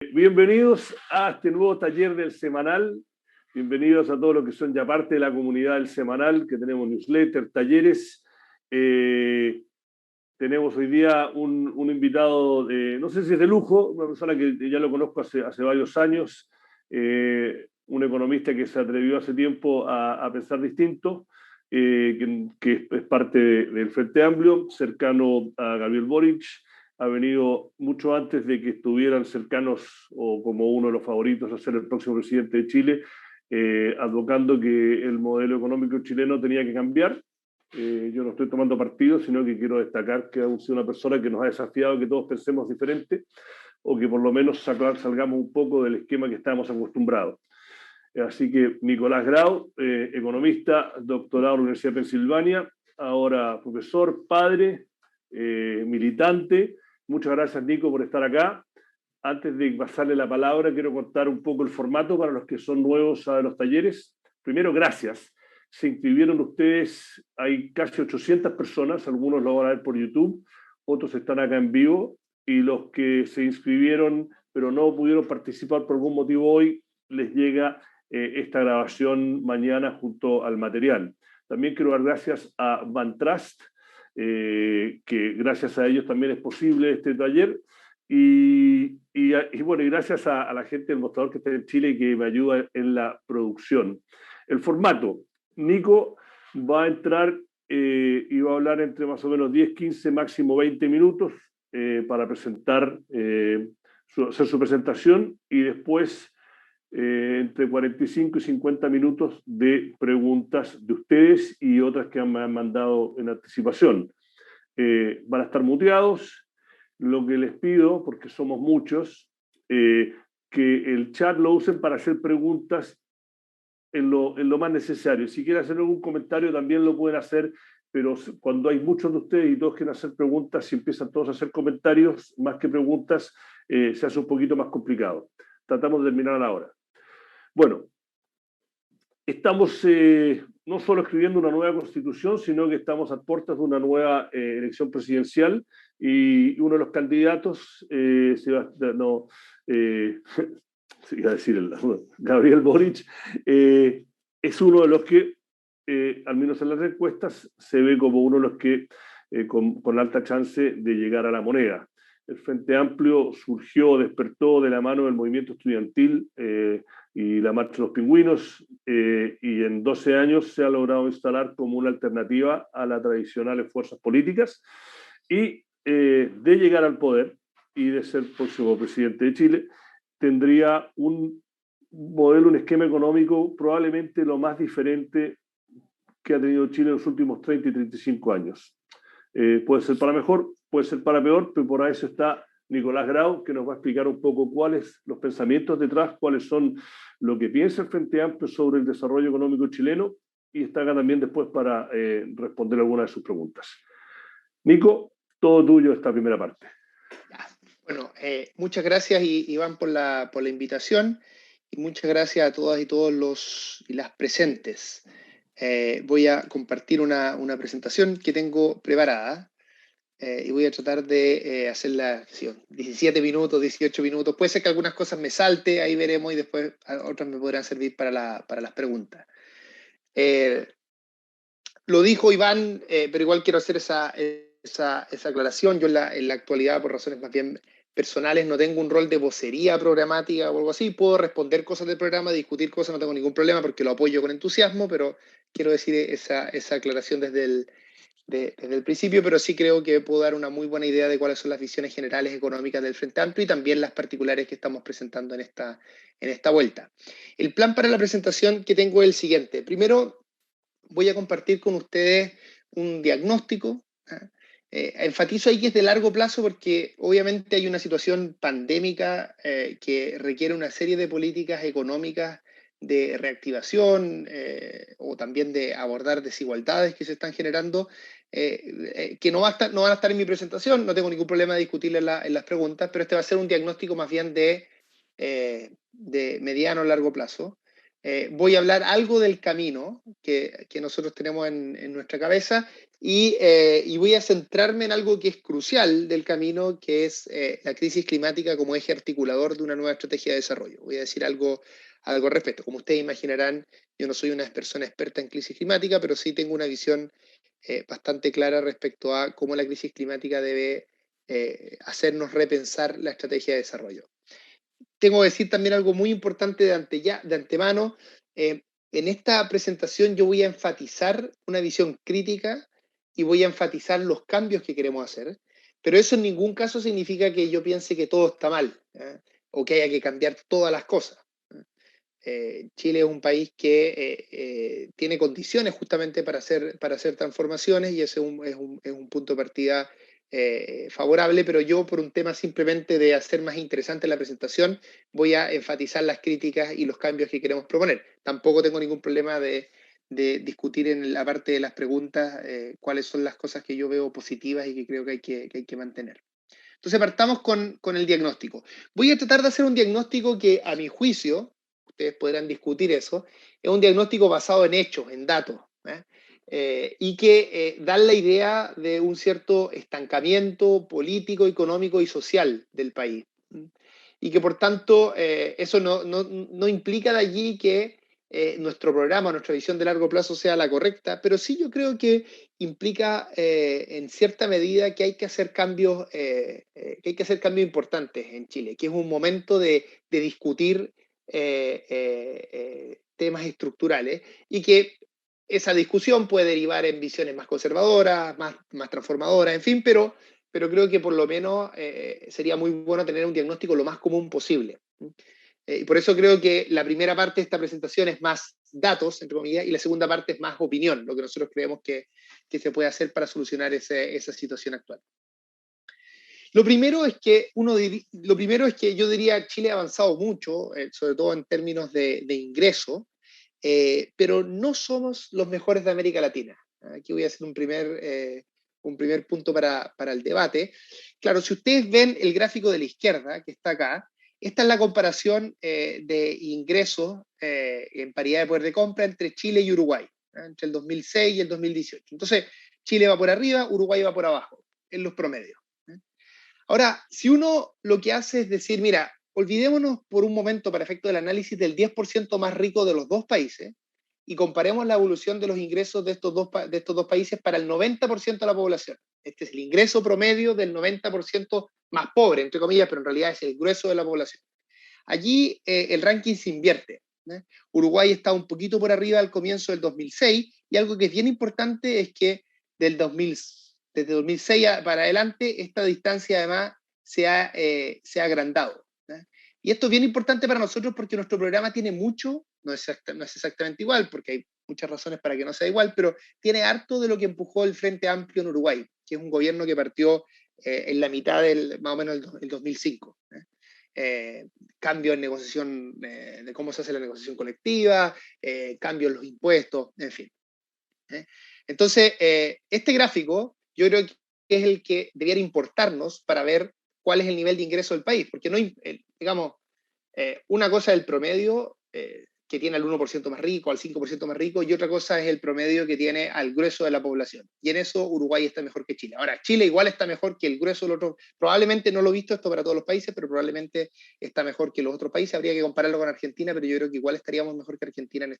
Bienvenidos a este nuevo taller del semanal. Bienvenidos a todos los que son ya parte de la comunidad del semanal, que tenemos newsletter, talleres. Tenemos hoy día un invitado, no sé si es de lujo, una persona que ya lo conozco hace varios años, un economista que se atrevió hace tiempo a pensar distinto, que es parte del Frente Amplio, cercano a Gabriel Boric. Ha venido mucho antes de que estuvieran cercanos o como uno de los favoritos a ser el próximo presidente de Chile, advocando que el modelo económico chileno tenía que cambiar. Yo no estoy tomando partido, sino que quiero destacar que ha sido una persona que nos ha desafiado a que todos pensemos diferente o que por lo menos salgamos un poco del esquema que estábamos acostumbrados. Así que Nicolás Grau, economista, doctorado en la Universidad de Pensilvania, ahora profesor, padre, militante. Muchas gracias, Nico, por estar acá. Antes de pasarle la palabra, quiero contar un poco el formato para los que son nuevos a los talleres. Primero, gracias. Se inscribieron ustedes, hay casi 800 personas, algunos lo van a ver por YouTube, otros están acá en vivo, y los que se inscribieron pero no pudieron participar por algún motivo hoy, les llega esta grabación mañana junto al material. También quiero dar gracias a Bantrust, que gracias a ellos también es posible este taller. Bueno, y gracias a la gente del mostrador que está en Chile y que me ayuda en la producción. El formato. Nico va a entrar y va a hablar entre más o menos 10, 15, máximo 20 minutos para presentar, hacer su presentación, y después entre 45 y 50 minutos de preguntas de ustedes y otras que me han mandado en anticipación. Van a estar muteados. Lo que les pido, porque somos muchos, que el chat lo usen para hacer preguntas en lo más necesario. Si quieren hacer algún comentario también lo pueden hacer, pero cuando hay muchos de ustedes y todos quieren hacer preguntas, si empiezan todos a hacer comentarios más que preguntas, se hace un poquito más complicado. Tratamos de terminar a la hora. Bueno, estamos no solo escribiendo una nueva constitución, sino que estamos a puertas de una nueva elección presidencial, y uno de los candidatos, iba a decir Gabriel Boric, es uno de los que, al menos en las encuestas, se ve como uno de los que con alta chance de llegar a la moneda. El Frente Amplio surgió, despertó de la mano del movimiento estudiantil y la Marcha de los Pingüinos, y en 12 años se ha logrado instalar como una alternativa a las tradicionales fuerzas políticas, y de llegar al poder y de ser próximo presidente de Chile, tendría un modelo, un esquema económico probablemente lo más diferente que ha tenido Chile en los últimos 30 y 35 años. Puede ser para mejor, puede ser para peor, pero por eso está Nicolás Grau, que nos va a explicar un poco cuáles los pensamientos detrás, cuáles son lo que piensa el Frente Amplio sobre el desarrollo económico chileno, y está acá también después para responder algunas de sus preguntas. Nico, todo tuyo esta primera parte. Bueno, muchas gracias, Iván, por la invitación, y muchas gracias a todas y todos las presentes. Voy a compartir una presentación que tengo preparada, y voy a tratar de hacerla 17 minutos, 18 minutos. Puede ser que algunas cosas me salte, ahí veremos, y después otras me podrán servir para las preguntas. Lo dijo Iván, pero igual quiero hacer esa aclaración. Yo en la actualidad, por razones más bien personales, no tengo un rol de vocería programática o algo así. Puedo responder cosas del programa, discutir cosas, no tengo ningún problema porque lo apoyo con entusiasmo, pero quiero decir esa aclaración desde el principio, pero sí creo que puedo dar una muy buena idea de cuáles son las visiones generales económicas del Frente Amplio y también las particulares que estamos presentando en esta vuelta. El plan para la presentación que tengo es el siguiente. Primero, voy a compartir con ustedes un diagnóstico. Enfatizo ahí que es de largo plazo porque obviamente hay una situación pandémica que requiere una serie de políticas económicas de reactivación o también de abordar desigualdades que se están generando, que no van a estar en mi presentación. No tengo ningún problema de discutirlas en las preguntas, pero este va a ser un diagnóstico más bien de mediano a largo plazo. voy a hablar algo del camino que nosotros tenemos en nuestra cabeza y voy a centrarme en algo que es crucial del camino, que es la crisis climática como eje articulador de una nueva estrategia de desarrollo. Voy a decir algo al respecto. Como ustedes imaginarán, yo no soy una persona experta en crisis climática, pero sí tengo una visión bastante clara respecto a cómo la crisis climática debe hacernos repensar la estrategia de desarrollo. Tengo que decir también algo muy importante de antemano. En esta presentación yo voy a enfatizar una visión crítica y voy a enfatizar los cambios que queremos hacer, pero eso en ningún caso significa que yo piense que todo está mal, o que haya que cambiar todas las cosas. Chile es un país que tiene condiciones justamente para hacer transformaciones y ese es un punto de partida favorable, pero yo por un tema simplemente de hacer más interesante la presentación voy a enfatizar las críticas y los cambios que queremos proponer. Tampoco tengo ningún problema de discutir en la parte de las preguntas cuáles son las cosas que yo veo positivas y que creo que hay que mantener. Entonces partamos con el diagnóstico. Voy a tratar de hacer un diagnóstico que a mi juicio, ustedes podrán discutir eso, es un diagnóstico basado en hechos, en datos, y que dan la idea de un cierto estancamiento político, económico y social del país. Y que por tanto eso no implica de allí que nuestro programa, nuestra visión de largo plazo sea la correcta, pero sí yo creo que implica en cierta medida que hay que hacer cambios, importantes en Chile, que es un momento de discutir temas estructurales y que esa discusión puede derivar en visiones más conservadoras, más transformadoras, en fin, pero creo que por lo menos sería muy bueno tener un diagnóstico lo más común posible. Y por eso creo que la primera parte de esta presentación es más datos, entre comillas, y la segunda parte es más opinión, lo que nosotros creemos que se puede hacer para solucionar esa situación actual. Lo primero es que yo diría Chile ha avanzado mucho, sobre todo en términos de ingreso, pero no somos los mejores de América Latina. Aquí voy a hacer un primer punto para el debate. Claro, si ustedes ven el gráfico de la izquierda, que está acá, esta es la comparación de ingresos en paridad de poder de compra entre Chile y Uruguay, entre el 2006 y el 2018. Entonces, Chile va por arriba, Uruguay va por abajo, en los promedios. Ahora, si uno lo que hace es decir, mira, olvidémonos por un momento para efecto del análisis del 10% más rico de los dos países y comparemos la evolución de los ingresos de estos dos países para el 90% de la población. Este es el ingreso promedio del 90% más pobre, entre comillas, pero en realidad es el grueso de la población. Allí el ranking se invierte. Uruguay está un poquito por arriba al comienzo del 2006 y algo que es bien importante es que desde 2006 para adelante esta distancia además se ha agrandado. Y esto es bien importante para nosotros porque nuestro programa tiene mucho, no es exactamente igual, porque hay muchas razones para que no sea igual, pero tiene harto de lo que empujó el Frente Amplio en Uruguay, que es un gobierno que partió en la mitad más o menos el 2005. Cambio en negociación, de cómo se hace la negociación colectiva, cambio en los impuestos, en fin. Entonces, este gráfico yo creo que es el que debiera importarnos para ver cuál es el nivel de ingreso del país, porque no, digamos, una cosa es el promedio que tiene al 1% más rico, al 5% más rico, y otra cosa es el promedio que tiene al grueso de la población. Y en eso Uruguay está mejor que Chile. Ahora, Chile igual está mejor que el grueso del otro. Probablemente no lo he visto esto para todos los países, pero probablemente está mejor que los otros países. Habría que compararlo con Argentina, pero yo creo que igual estaríamos mejor que Argentina en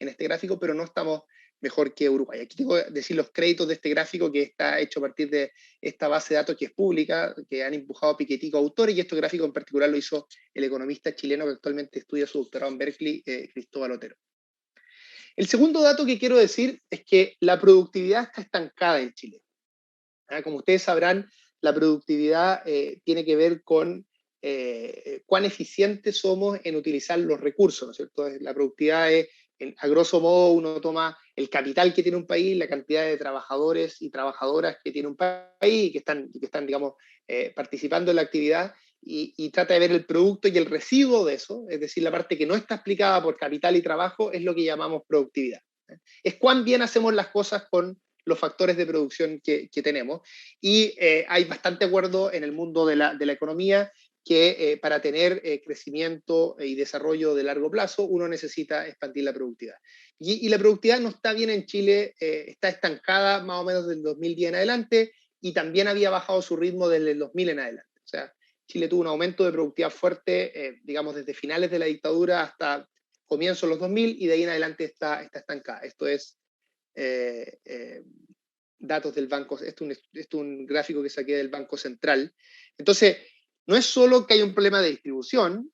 este gráfico, pero no estamos mejor que Uruguay. Aquí tengo que decir los créditos de este gráfico que está hecho a partir de esta base de datos que es pública, que han empujado Piketty autores, y este gráfico en particular lo hizo el economista chileno que actualmente estudia su doctorado en Berkeley, Cristóbal Otero. El segundo dato que quiero decir es que la productividad está estancada en Chile. Como ustedes sabrán, la productividad tiene que ver con cuán eficientes somos en utilizar los recursos, ¿no es cierto? La productividad es, a grosso modo, uno toma el capital que tiene un país, la cantidad de trabajadores y trabajadoras que tiene un país y que están digamos, participando en la actividad y trata de ver el producto y el residuo de eso, es decir, la parte que no está explicada por capital y trabajo, es lo que llamamos productividad. Es cuán bien hacemos las cosas con los factores de producción que tenemos. Y hay bastante acuerdo en el mundo de la economía que para tener crecimiento y desarrollo de largo plazo, uno necesita expandir la productividad. Y la productividad no está bien en Chile, está estancada más o menos del 2010 en adelante, y también había bajado su ritmo desde el 2000 en adelante. O sea, Chile tuvo un aumento de productividad fuerte, digamos, desde finales de la dictadura hasta comienzos de los 2000, y de ahí en adelante está estancada. Esto es datos del Banco, esto es un gráfico que saqué del Banco Central. Entonces, no es solo que hay un problema de distribución,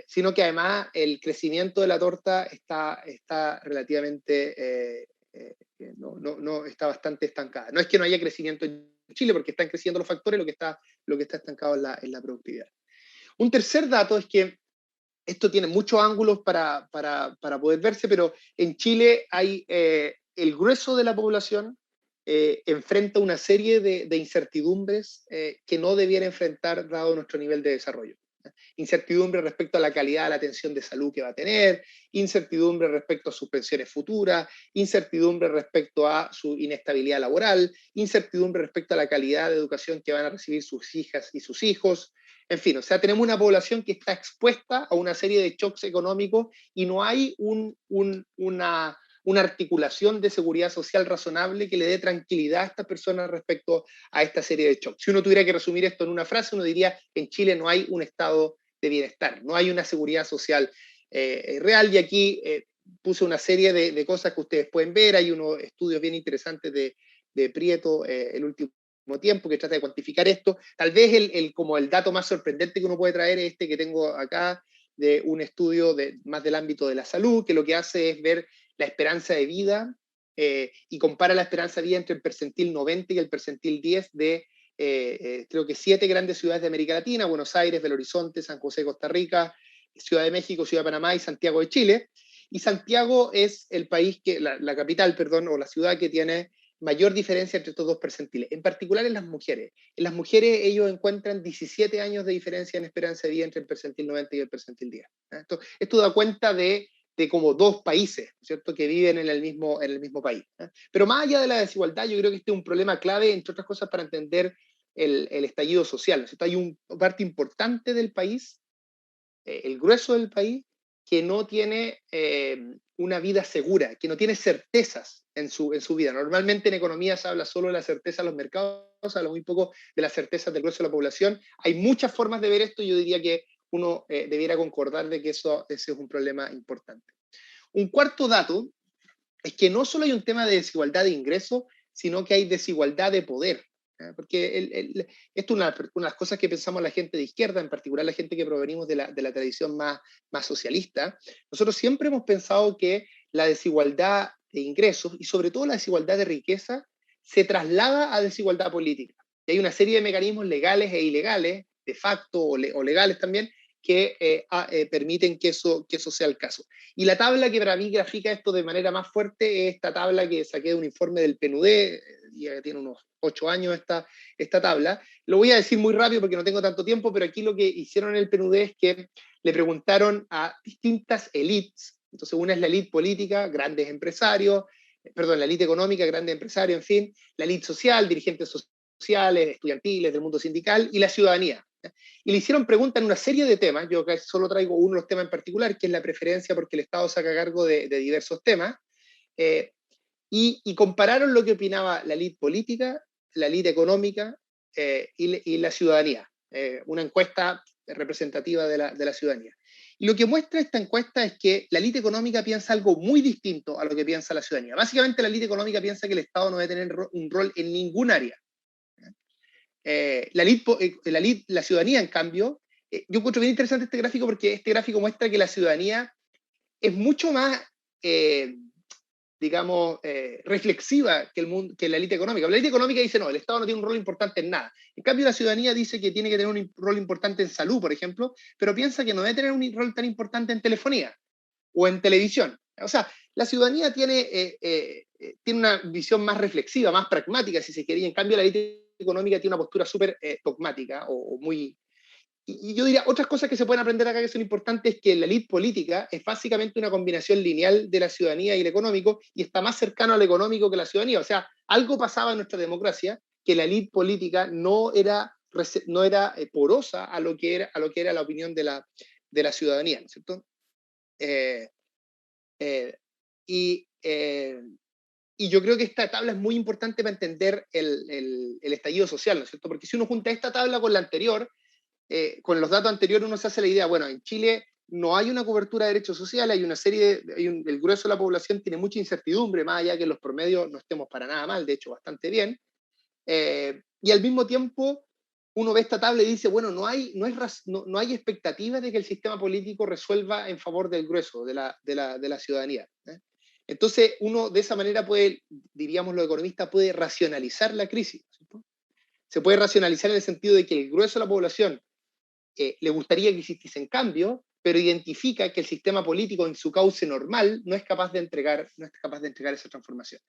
sino que además el crecimiento de la torta está relativamente, no está bastante estancada. No es que no haya crecimiento en Chile, porque están creciendo los factores, lo que está estancado es la productividad. Un tercer dato es que esto tiene muchos ángulos para poder verse, pero en Chile hay el grueso de la población enfrenta una serie de incertidumbres que no debiera enfrentar dado nuestro nivel de desarrollo. Incertidumbre respecto a la calidad de la atención de salud que va a tener, incertidumbre respecto a sus pensiones futuras, incertidumbre respecto a su inestabilidad laboral, incertidumbre respecto a la calidad de educación que van a recibir sus hijas y sus hijos. En fin, o sea, tenemos una población que está expuesta a una serie de shocks económicos y no hay una articulación de seguridad social razonable que le dé tranquilidad a estas personas respecto a esta serie de shocks. Si uno tuviera que resumir esto en una frase, uno diría que en Chile no hay un estado de bienestar, no hay una seguridad social real, y aquí puse una serie de cosas que ustedes pueden ver. Hay unos estudios bien interesantes de Prieto el último tiempo que trata de cuantificar esto. Tal vez como el dato más sorprendente que uno puede traer es este que tengo acá, de un estudio más del ámbito de la salud, que lo que hace es ver la esperanza de vida y compara la esperanza de vida entre el percentil 90 y el percentil 10 de creo que 7 grandes ciudades de América Latina: Buenos Aires, Belo Horizonte, San José, Costa Rica, Ciudad de México, Ciudad de Panamá y Santiago de Chile. Y Santiago es el país la capital, perdón, o la ciudad que tiene mayor diferencia entre estos dos percentiles, en particular en las mujeres. En las mujeres ellos encuentran 17 años de diferencia en esperanza de vida entre el percentil 90 y el percentil 10. Esto da cuenta de como dos países, ¿cierto?, que viven en el mismo país. Pero más allá de la desigualdad, yo creo que este es un problema clave, entre otras cosas, para entender el estallido social, ¿cierto? Hay una parte importante del país, el grueso del país, que no tiene una vida segura, que no tiene certezas en su vida. Normalmente en economía se habla solo de la certeza de los mercados, se habla muy poco de las certezas del grueso de la población. Hay muchas formas de ver esto, y yo diría que uno debiera concordar de que ese es un problema importante. Un cuarto dato es que no solo hay un tema de desigualdad de ingresos, sino que hay desigualdad de poder. Porque esto es una de las cosas que pensamos la gente de izquierda, en particular la gente que provenimos de la tradición más socialista. Nosotros siempre hemos pensado que la desigualdad de ingresos, y sobre todo la desigualdad de riqueza, se traslada a desigualdad política. Y hay una serie de mecanismos legales e ilegales, de facto o legales también, que permiten que eso sea el caso. Y la tabla que para mí grafica esto de manera más fuerte es esta tabla que saqué de un informe del PNUD, ya tiene unos 8 años esta tabla. Lo voy a decir muy rápido porque no tengo tanto tiempo, pero aquí lo que hicieron en el PNUD es que le preguntaron a distintas élites. Entonces, una es la élite política, grandes empresarios, la élite económica, grandes empresarios, en fin, la élite social, dirigentes sociales, estudiantiles, del mundo sindical, y la ciudadanía. Y le hicieron preguntas en una serie de temas. Yo acá solo traigo uno de los temas en particular, que es la preferencia, porque el Estado se haga cargo de diversos temas, y compararon lo que opinaba la élite política, la élite económica y la ciudadanía. Una encuesta representativa de la ciudadanía. Y lo que muestra esta encuesta es que la élite económica piensa algo muy distinto a lo que piensa la ciudadanía. Básicamente, la élite económica piensa que el Estado no debe tener un rol en ningún área. La ciudadanía, en cambio, yo encuentro bien interesante este gráfico, porque este gráfico muestra que la ciudadanía es mucho más, reflexiva que la élite económica. La élite económica dice, no, el Estado no tiene un rol importante en nada. En cambio, la ciudadanía dice que tiene que tener un rol importante en salud, por ejemplo, pero piensa que no debe tener un rol tan importante en telefonía o en televisión. O sea, la ciudadanía tiene una visión más reflexiva, más pragmática, si se quería. En cambio, la élite económica tiene una postura súper dogmática o muy... Y yo diría, otras cosas que se pueden aprender acá que son importantes, es que la élite política es básicamente una combinación lineal de la ciudadanía y el económico, y está más cercano al económico que la ciudadanía. O sea, algo pasaba en nuestra democracia, que la élite política no era porosa a lo que era la opinión de la ciudadanía, ¿no es cierto? Y yo creo que esta tabla es muy importante para entender el estallido social, ¿no es cierto? Porque si uno junta esta tabla con la anterior, con los datos anteriores uno se hace la idea, bueno, en Chile no hay una cobertura de derechos sociales, hay una serie el grueso de la población tiene mucha incertidumbre, más allá que en los promedios no estemos para nada mal, de hecho bastante bien, y al mismo tiempo uno ve esta tabla y dice, bueno, no hay expectativas de que el sistema político resuelva en favor del grueso de la ciudadanía. Entonces uno de esa manera puede, diríamos los economistas, puede racionalizar la crisis, ¿cierto? Se puede racionalizar en el sentido de que el grueso de la población le gustaría que existiesen cambios, pero identifica que el sistema político en su cauce normal no es capaz de entregar esa transformación.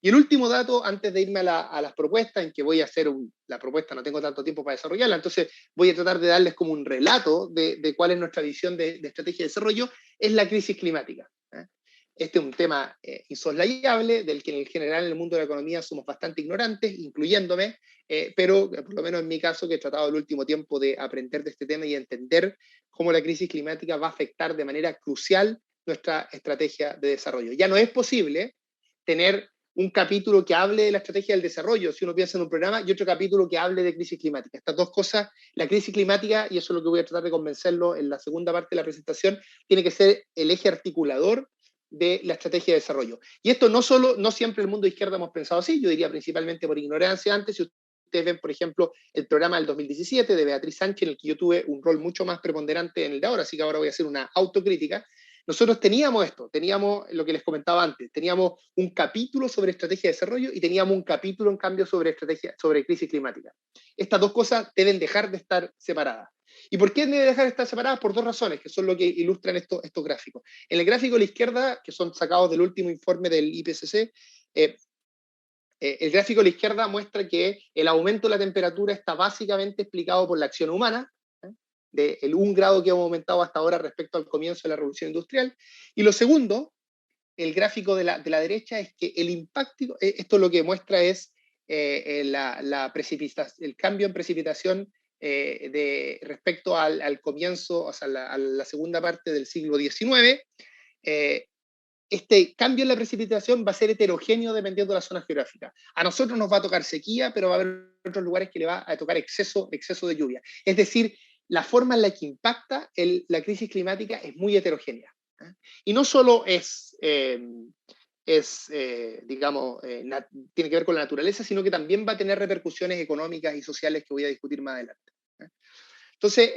Y el último dato, antes de irme a las propuestas, en que voy a hacer la propuesta, no tengo tanto tiempo para desarrollarla, entonces voy a tratar de darles como un relato de cuál es nuestra visión de estrategia de desarrollo, es la crisis climática. Este es un tema insoslayable, del que en general en el mundo de la economía somos bastante ignorantes, incluyéndome, pero por lo menos en mi caso, que he tratado el último tiempo de aprender de este tema y entender cómo la crisis climática va a afectar de manera crucial nuestra estrategia de desarrollo. Ya no es posible tener un capítulo que hable de la estrategia del desarrollo, si uno piensa en un programa, y otro capítulo que hable de crisis climática. Estas dos cosas, la crisis climática, y eso es lo que voy a tratar de convencerlo en la segunda parte de la presentación, tiene que ser el eje articulador de la estrategia de desarrollo. Y esto no siempre el mundo de izquierda hemos pensado así, yo diría principalmente por ignorancia antes. Si ustedes ven, por ejemplo, el programa del 2017 de Beatriz Sánchez, en el que yo tuve un rol mucho más preponderante en el de ahora, así que ahora voy a hacer una autocrítica. Nosotros teníamos lo que les comentaba antes, teníamos un capítulo sobre estrategia de desarrollo y teníamos un capítulo, en cambio, sobre crisis climática. Estas dos cosas deben dejar de estar separadas. ¿Y por qué deben dejar de estar separadas? Por dos razones, que son lo que ilustran estos gráficos. En el gráfico de la izquierda, que son sacados del último informe del IPCC, el gráfico de la izquierda muestra que el aumento de la temperatura está básicamente explicado por la acción humana, del 1 grado que hemos aumentado hasta ahora respecto al comienzo de la revolución industrial. Y lo segundo, el gráfico de la derecha, es que el impacto, esto lo que muestra es el cambio en precipitación respecto al comienzo, o sea, a la segunda parte del siglo XIX. Este cambio en la precipitación va a ser heterogéneo dependiendo de la zona geográfica. A nosotros nos va a tocar sequía, pero va a haber otros lugares que le va a tocar exceso de lluvia. Es decir, la forma en la que impacta la crisis climática es muy heterogénea. Y no solo tiene que ver con la naturaleza, sino que también va a tener repercusiones económicas y sociales que voy a discutir más adelante. Entonces,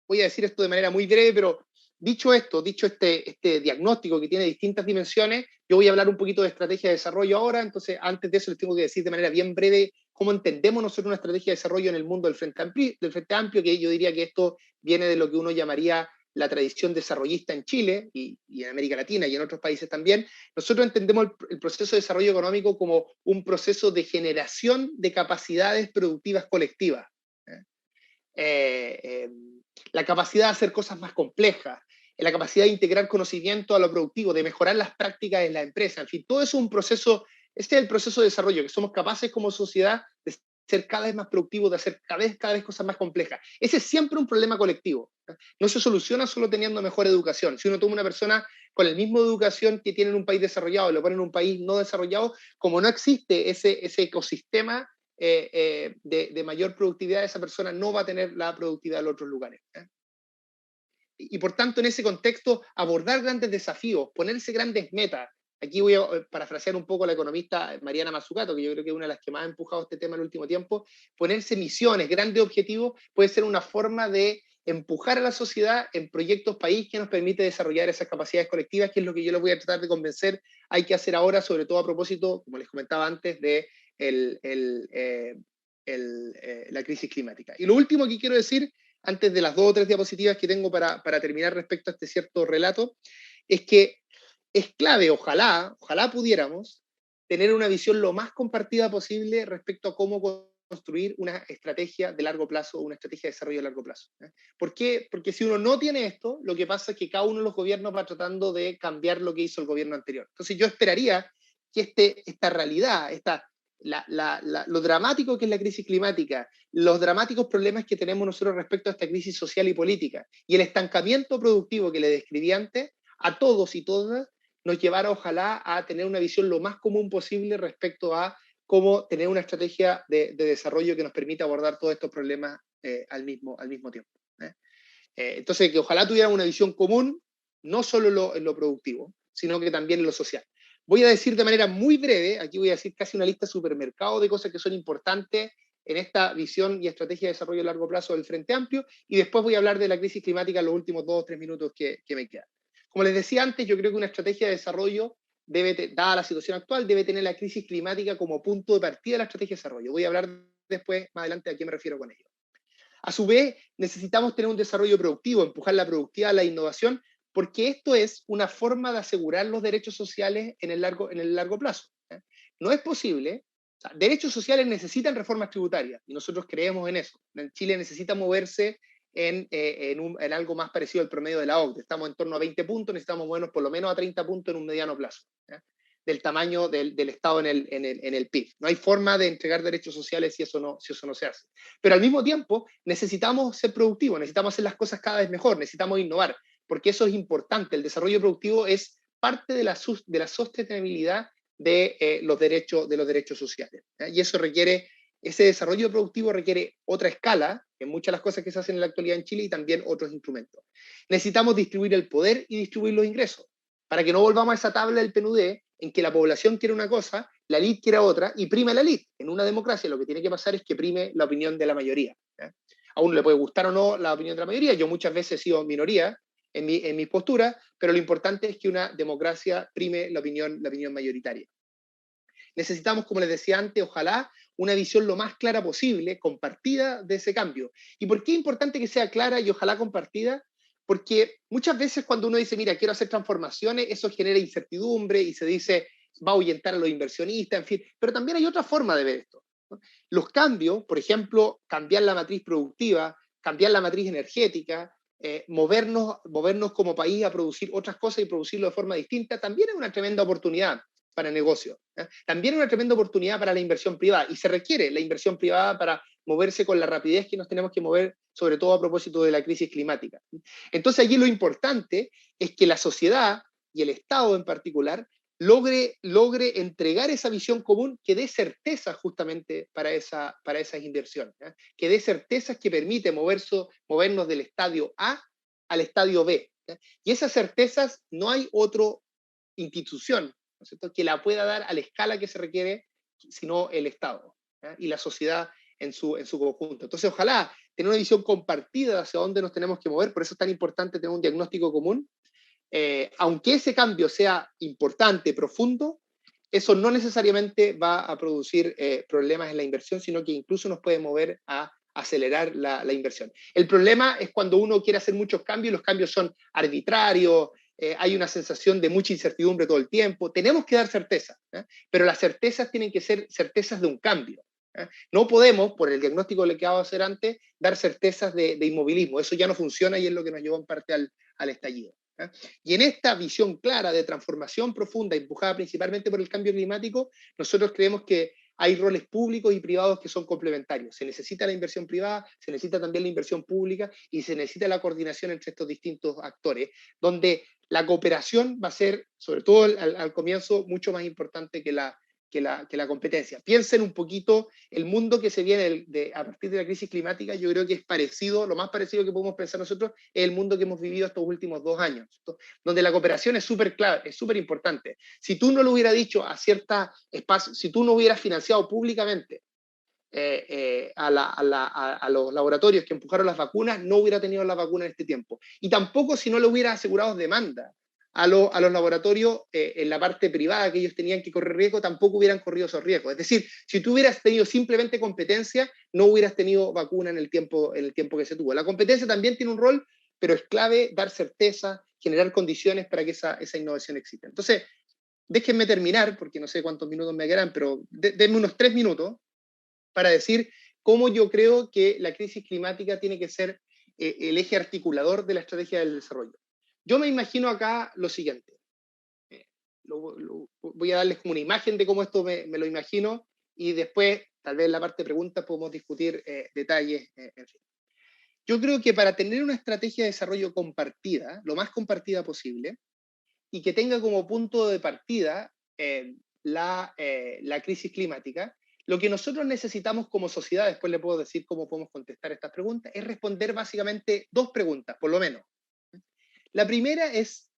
voy a decir esto de manera muy breve, pero dicho este diagnóstico que tiene distintas dimensiones, yo voy a hablar un poquito de estrategia de desarrollo ahora. Entonces, antes de eso les tengo que decir de manera bien breve cómo entendemos nosotros una estrategia de desarrollo en el mundo del Frente Amplio, que yo diría que esto viene de lo que uno llamaría la tradición desarrollista en Chile y en América Latina y en otros países también. Nosotros entendemos el proceso de desarrollo económico como un proceso de generación de capacidades productivas colectivas. La capacidad de hacer cosas más complejas, la capacidad de integrar conocimiento a lo productivo, de mejorar las prácticas en la empresa, en fin, todo eso es un proceso. Este es el proceso de desarrollo, que somos capaces como sociedad de ser cada vez más productivos, de hacer cada vez cosas más complejas. Ese es siempre un problema colectivo. No se soluciona solo teniendo mejor educación. Si uno toma una persona con la misma educación que tiene en un país desarrollado y lo pone en un país no desarrollado, como no existe ese ecosistema de mayor productividad, esa persona no va a tener la productividad de otros lugares. Y por tanto, en ese contexto, abordar grandes desafíos, ponerse grandes metas. Aquí voy a parafrasear un poco a la economista Mariana Mazzucato, que yo creo que es una de las que más ha empujado este tema en el último tiempo. Ponerse misiones, grandes objetivos, puede ser una forma de empujar a la sociedad en proyectos país que nos permite desarrollar esas capacidades colectivas, que es lo que yo les voy a tratar de convencer hay que hacer ahora, sobre todo a propósito, como les comentaba antes, de la crisis climática. Y lo último que quiero decir, antes de las 2 o 3 diapositivas que tengo para terminar respecto a este cierto relato, es que es clave, ojalá pudiéramos tener una visión lo más compartida posible respecto a cómo construir una estrategia de largo plazo, una estrategia de desarrollo de largo plazo. ¿Por qué? Porque si uno no tiene esto, lo que pasa es que cada uno de los gobiernos va tratando de cambiar lo que hizo el gobierno anterior. Entonces yo esperaría que esta realidad, lo dramático que es la crisis climática, los dramáticos problemas que tenemos nosotros respecto a esta crisis social y política, y el estancamiento productivo que le describí antes, a todos y todas nos llevará ojalá a tener una visión lo más común posible respecto a cómo tener una estrategia de desarrollo que nos permita abordar todos estos problemas al mismo tiempo. Entonces, que ojalá tuviera una visión común, no solo en lo productivo, sino que también en lo social. Voy a decir de manera muy breve, aquí voy a decir casi una lista de supermercado de cosas que son importantes en esta visión y estrategia de desarrollo a largo plazo del Frente Amplio, y después voy a hablar de la crisis climática en los últimos 2 o 3 minutos que me quedan. Como les decía antes, yo creo que una estrategia de desarrollo, dada la situación actual, debe tener la crisis climática como punto de partida de la estrategia de desarrollo. Voy a hablar después, más adelante, a qué me refiero con ello. A su vez, necesitamos tener un desarrollo productivo, empujar la productividad, la innovación, porque esto es una forma de asegurar los derechos sociales en el largo plazo. No es posible, o sea, derechos sociales necesitan reformas tributarias, y nosotros creemos en eso. Chile necesita moverse en algo más parecido al promedio de la OCDE. Estamos en torno a 20 puntos, necesitamos movernos por lo menos a 30 puntos en un mediano plazo, del tamaño del Estado en el PIB. No hay forma de entregar derechos sociales si eso no se hace. Pero al mismo tiempo necesitamos ser productivos, necesitamos hacer las cosas cada vez mejor, necesitamos innovar, porque eso es importante. El desarrollo productivo es parte de la sostenibilidad de los derechos sociales. Y ese desarrollo productivo requiere otra escala en muchas de las cosas que se hacen en la actualidad en Chile y también otros instrumentos. Necesitamos distribuir el poder y distribuir los ingresos, para que no volvamos a esa tabla del PNUD en que la población quiere una cosa, la élite quiere otra, y prima la élite. En una democracia lo que tiene que pasar es que prime la opinión de la mayoría. A uno le puede gustar o no la opinión de la mayoría, yo muchas veces he sido minoría en mis posturas, pero lo importante es que una democracia prime la opinión mayoritaria. Necesitamos, como les decía antes, ojalá una visión lo más clara posible, compartida de ese cambio. ¿Y por qué es importante que sea clara y ojalá compartida? Porque muchas veces cuando uno dice, mira, quiero hacer transformaciones, eso genera incertidumbre y se dice, va a ahuyentar a los inversionistas, en fin. Pero también hay otra forma de ver esto, ¿no? Los cambios, por ejemplo, cambiar la matriz productiva, cambiar la matriz energética, movernos como país a producir otras cosas y producirlo de forma distinta, también es una tremenda oportunidad para negocios. También es una tremenda oportunidad para la inversión privada, y se requiere la inversión privada para moverse con la rapidez que nos tenemos que mover, sobre todo a propósito de la crisis climática. Entonces allí lo importante es que la sociedad y el Estado en particular logre entregar esa visión común que dé certeza justamente para esas inversiones, que dé certezas que permite movernos del estadio A al estadio B. Y esas certezas no hay otra institución, ¿no es cierto?, que la pueda dar a la escala que se requiere, sino el Estado y la sociedad en su conjunto. Entonces, ojalá tener una visión compartida hacia dónde nos tenemos que mover, por eso es tan importante tener un diagnóstico común. Aunque ese cambio sea importante, profundo, eso no necesariamente va a producir problemas en la inversión, sino que incluso nos puede mover a acelerar la inversión. El problema es cuando uno quiere hacer muchos cambios, los cambios son arbitrarios, hay una sensación de mucha incertidumbre todo el tiempo. Tenemos que dar certeza, pero las certezas tienen que ser certezas de un cambio. No podemos, por el diagnóstico que acabo de hacer antes, dar certezas de inmovilismo. Eso ya no funciona y es lo que nos llevó en parte al estallido. Y en esta visión clara de transformación profunda, empujada principalmente por el cambio climático, nosotros creemos que hay roles públicos y privados que son complementarios. Se necesita la inversión privada, se necesita también la inversión pública y se necesita la coordinación entre estos distintos actores, donde la cooperación va a ser, sobre todo al comienzo, mucho más importante que la competencia. Piensen un poquito el mundo que se viene a partir de la crisis climática. Yo creo que es parecido, lo más parecido que podemos pensar nosotros es el mundo que hemos vivido estos últimos 2 años, ¿cierto?, donde la cooperación es súper clave, es súper importante. Si tú no lo hubieras dicho a cierta espacio, si tú no hubieras financiado públicamente a los laboratorios que empujaron las vacunas, no hubiera tenido la vacuna en este tiempo. Y tampoco si no le hubieras asegurado demanda a los laboratorios en la parte privada que ellos tenían que correr riesgo, tampoco hubieran corrido esos riesgos. Es decir, si tú hubieras tenido simplemente competencia, no hubieras tenido vacuna en el tiempo que se tuvo. La competencia también tiene un rol, pero es clave dar certeza, generar condiciones para que esa innovación exista. Entonces, déjenme terminar, porque no sé cuántos minutos me quedan, pero denme unos 3 minutos para decir cómo yo creo que la crisis climática tiene que ser el eje articulador de la estrategia del desarrollo. Yo me imagino acá lo siguiente. Voy a darles como una imagen de cómo esto me lo imagino y después, tal vez en la parte de preguntas, podemos discutir detalles, en fin. Yo creo que para tener una estrategia de desarrollo compartida, lo más compartida posible, y que tenga como punto de partida la crisis climática, lo que nosotros necesitamos como sociedad, después le puedo decir cómo podemos contestar estas preguntas, es responder básicamente dos preguntas, por lo menos. La primera es,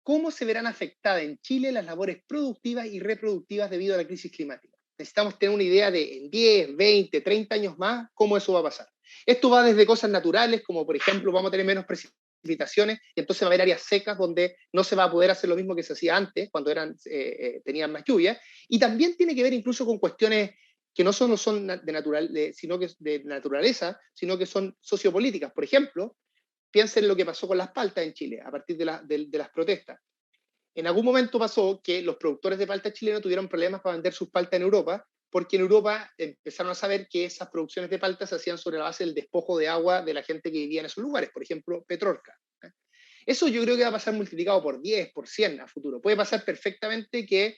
¿cómo se verán afectadas en Chile las labores productivas y reproductivas debido a la crisis climática? Necesitamos tener una idea de en 10, 20, 30 años más, cómo eso va a pasar. Esto va desde cosas naturales, como por ejemplo, vamos a tener menos precipitaciones y entonces va a haber áreas secas donde no se va a poder hacer lo mismo que se hacía antes, cuando tenían más lluvia. Y también tiene que ver incluso con cuestiones que no solo son de naturaleza, sino que son sociopolíticas. Por ejemplo, piensen en lo que pasó con las paltas en Chile a partir de las protestas. En algún momento pasó que los productores de palta chilenos tuvieron problemas para vender sus paltas en Europa, porque en Europa empezaron a saber que esas producciones de palta se hacían sobre la base del despojo de agua de la gente que vivía en esos lugares, por ejemplo, Petrorca. Eso yo creo que va a pasar multiplicado por 10, por 100 a futuro. Puede pasar perfectamente que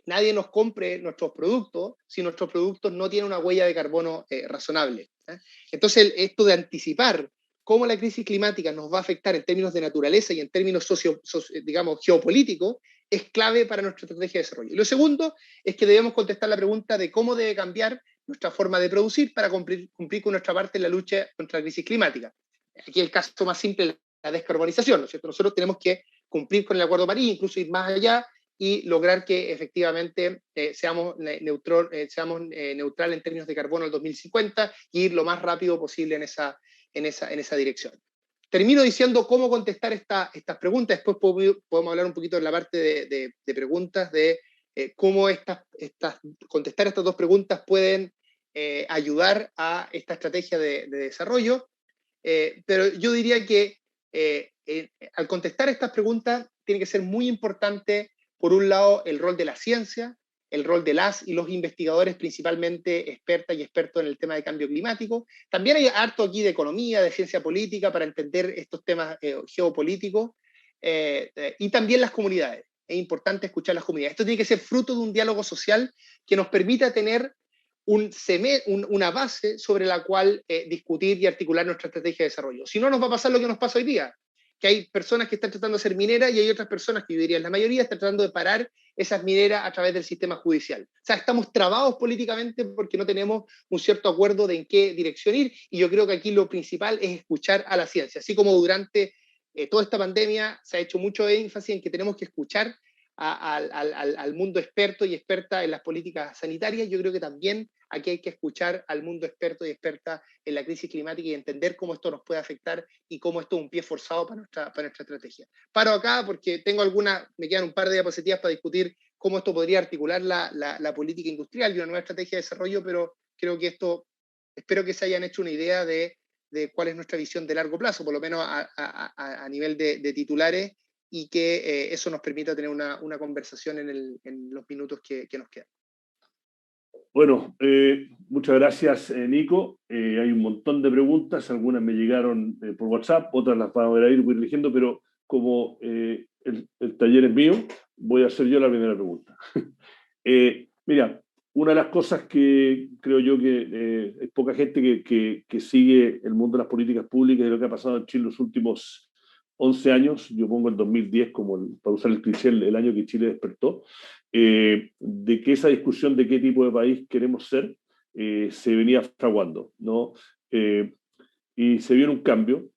nadie nos compre nuestros productos si nuestros productos no tienen una huella de carbono razonable. Entonces, esto de anticipar cómo la crisis climática nos va a afectar en términos de naturaleza y en términos digamos, geopolíticos, es clave para nuestra estrategia de desarrollo. Y lo segundo es que debemos contestar la pregunta de cómo debe cambiar nuestra forma de producir para cumplir con nuestra parte en la lucha contra la crisis climática. Aquí el caso más simple, la descarbonización, ¿no es cierto? Nosotros tenemos que cumplir con el Acuerdo de París, incluso ir más allá y lograr que efectivamente seamos neutral en términos de carbono al 2050 y ir lo más rápido posible en esa dirección. Termino diciendo cómo contestar estas preguntas, después podemos hablar un poquito en la parte de preguntas, de cómo contestar estas dos preguntas pueden ayudar a esta estrategia de desarrollo. Pero yo diría que al contestar estas preguntas tiene que ser muy importante, por un lado, el rol de la ciencia, el rol de las y los investigadores, principalmente expertas y expertos en el tema de cambio climático. También hay harto aquí de economía, de ciencia política, para entender estos temas geopolíticos, y también las comunidades. Es importante escuchar las comunidades. Esto tiene que ser fruto de un diálogo social que nos permita tener una base sobre la cual discutir y articular nuestra estrategia de desarrollo. Si no, nos va a pasar lo que nos pasa hoy día, que hay personas que están tratando de ser mineras y hay otras personas que yo diría la mayoría están tratando de parar esas mineras a través del sistema judicial. O sea, estamos trabados políticamente porque no tenemos un cierto acuerdo de en qué dirección ir, y yo creo que aquí lo principal es escuchar a la ciencia. Así como durante toda esta pandemia se ha hecho mucho énfasis en que tenemos que escuchar al mundo experto y experta en las políticas sanitarias, yo creo que también aquí hay que escuchar al mundo experto y experta en la crisis climática y entender cómo esto nos puede afectar y cómo esto es un pie forzado para nuestra estrategia. Paro acá porque me quedan un par de diapositivas para discutir cómo esto podría articular la política industrial y una nueva estrategia de desarrollo, pero creo que espero que se hayan hecho una idea de cuál es nuestra visión de largo plazo, por lo menos a nivel de titulares, y que eso nos permita tener una conversación en los minutos que nos quedan. Bueno, muchas gracias, Nico. Hay un montón de preguntas, algunas me llegaron por WhatsApp, otras las vamos a ir eligiendo, pero como el taller es mío, voy a hacer yo la primera pregunta. Mira, una de las cosas que creo yo que es poca gente que sigue el mundo de las políticas públicas y lo que ha pasado en Chile los últimos 11 años, yo pongo el 2010 para usar el cliché, el año que Chile despertó, de que esa discusión de qué tipo de país queremos ser se venía fraguando, ¿no? Y se vio un cambio,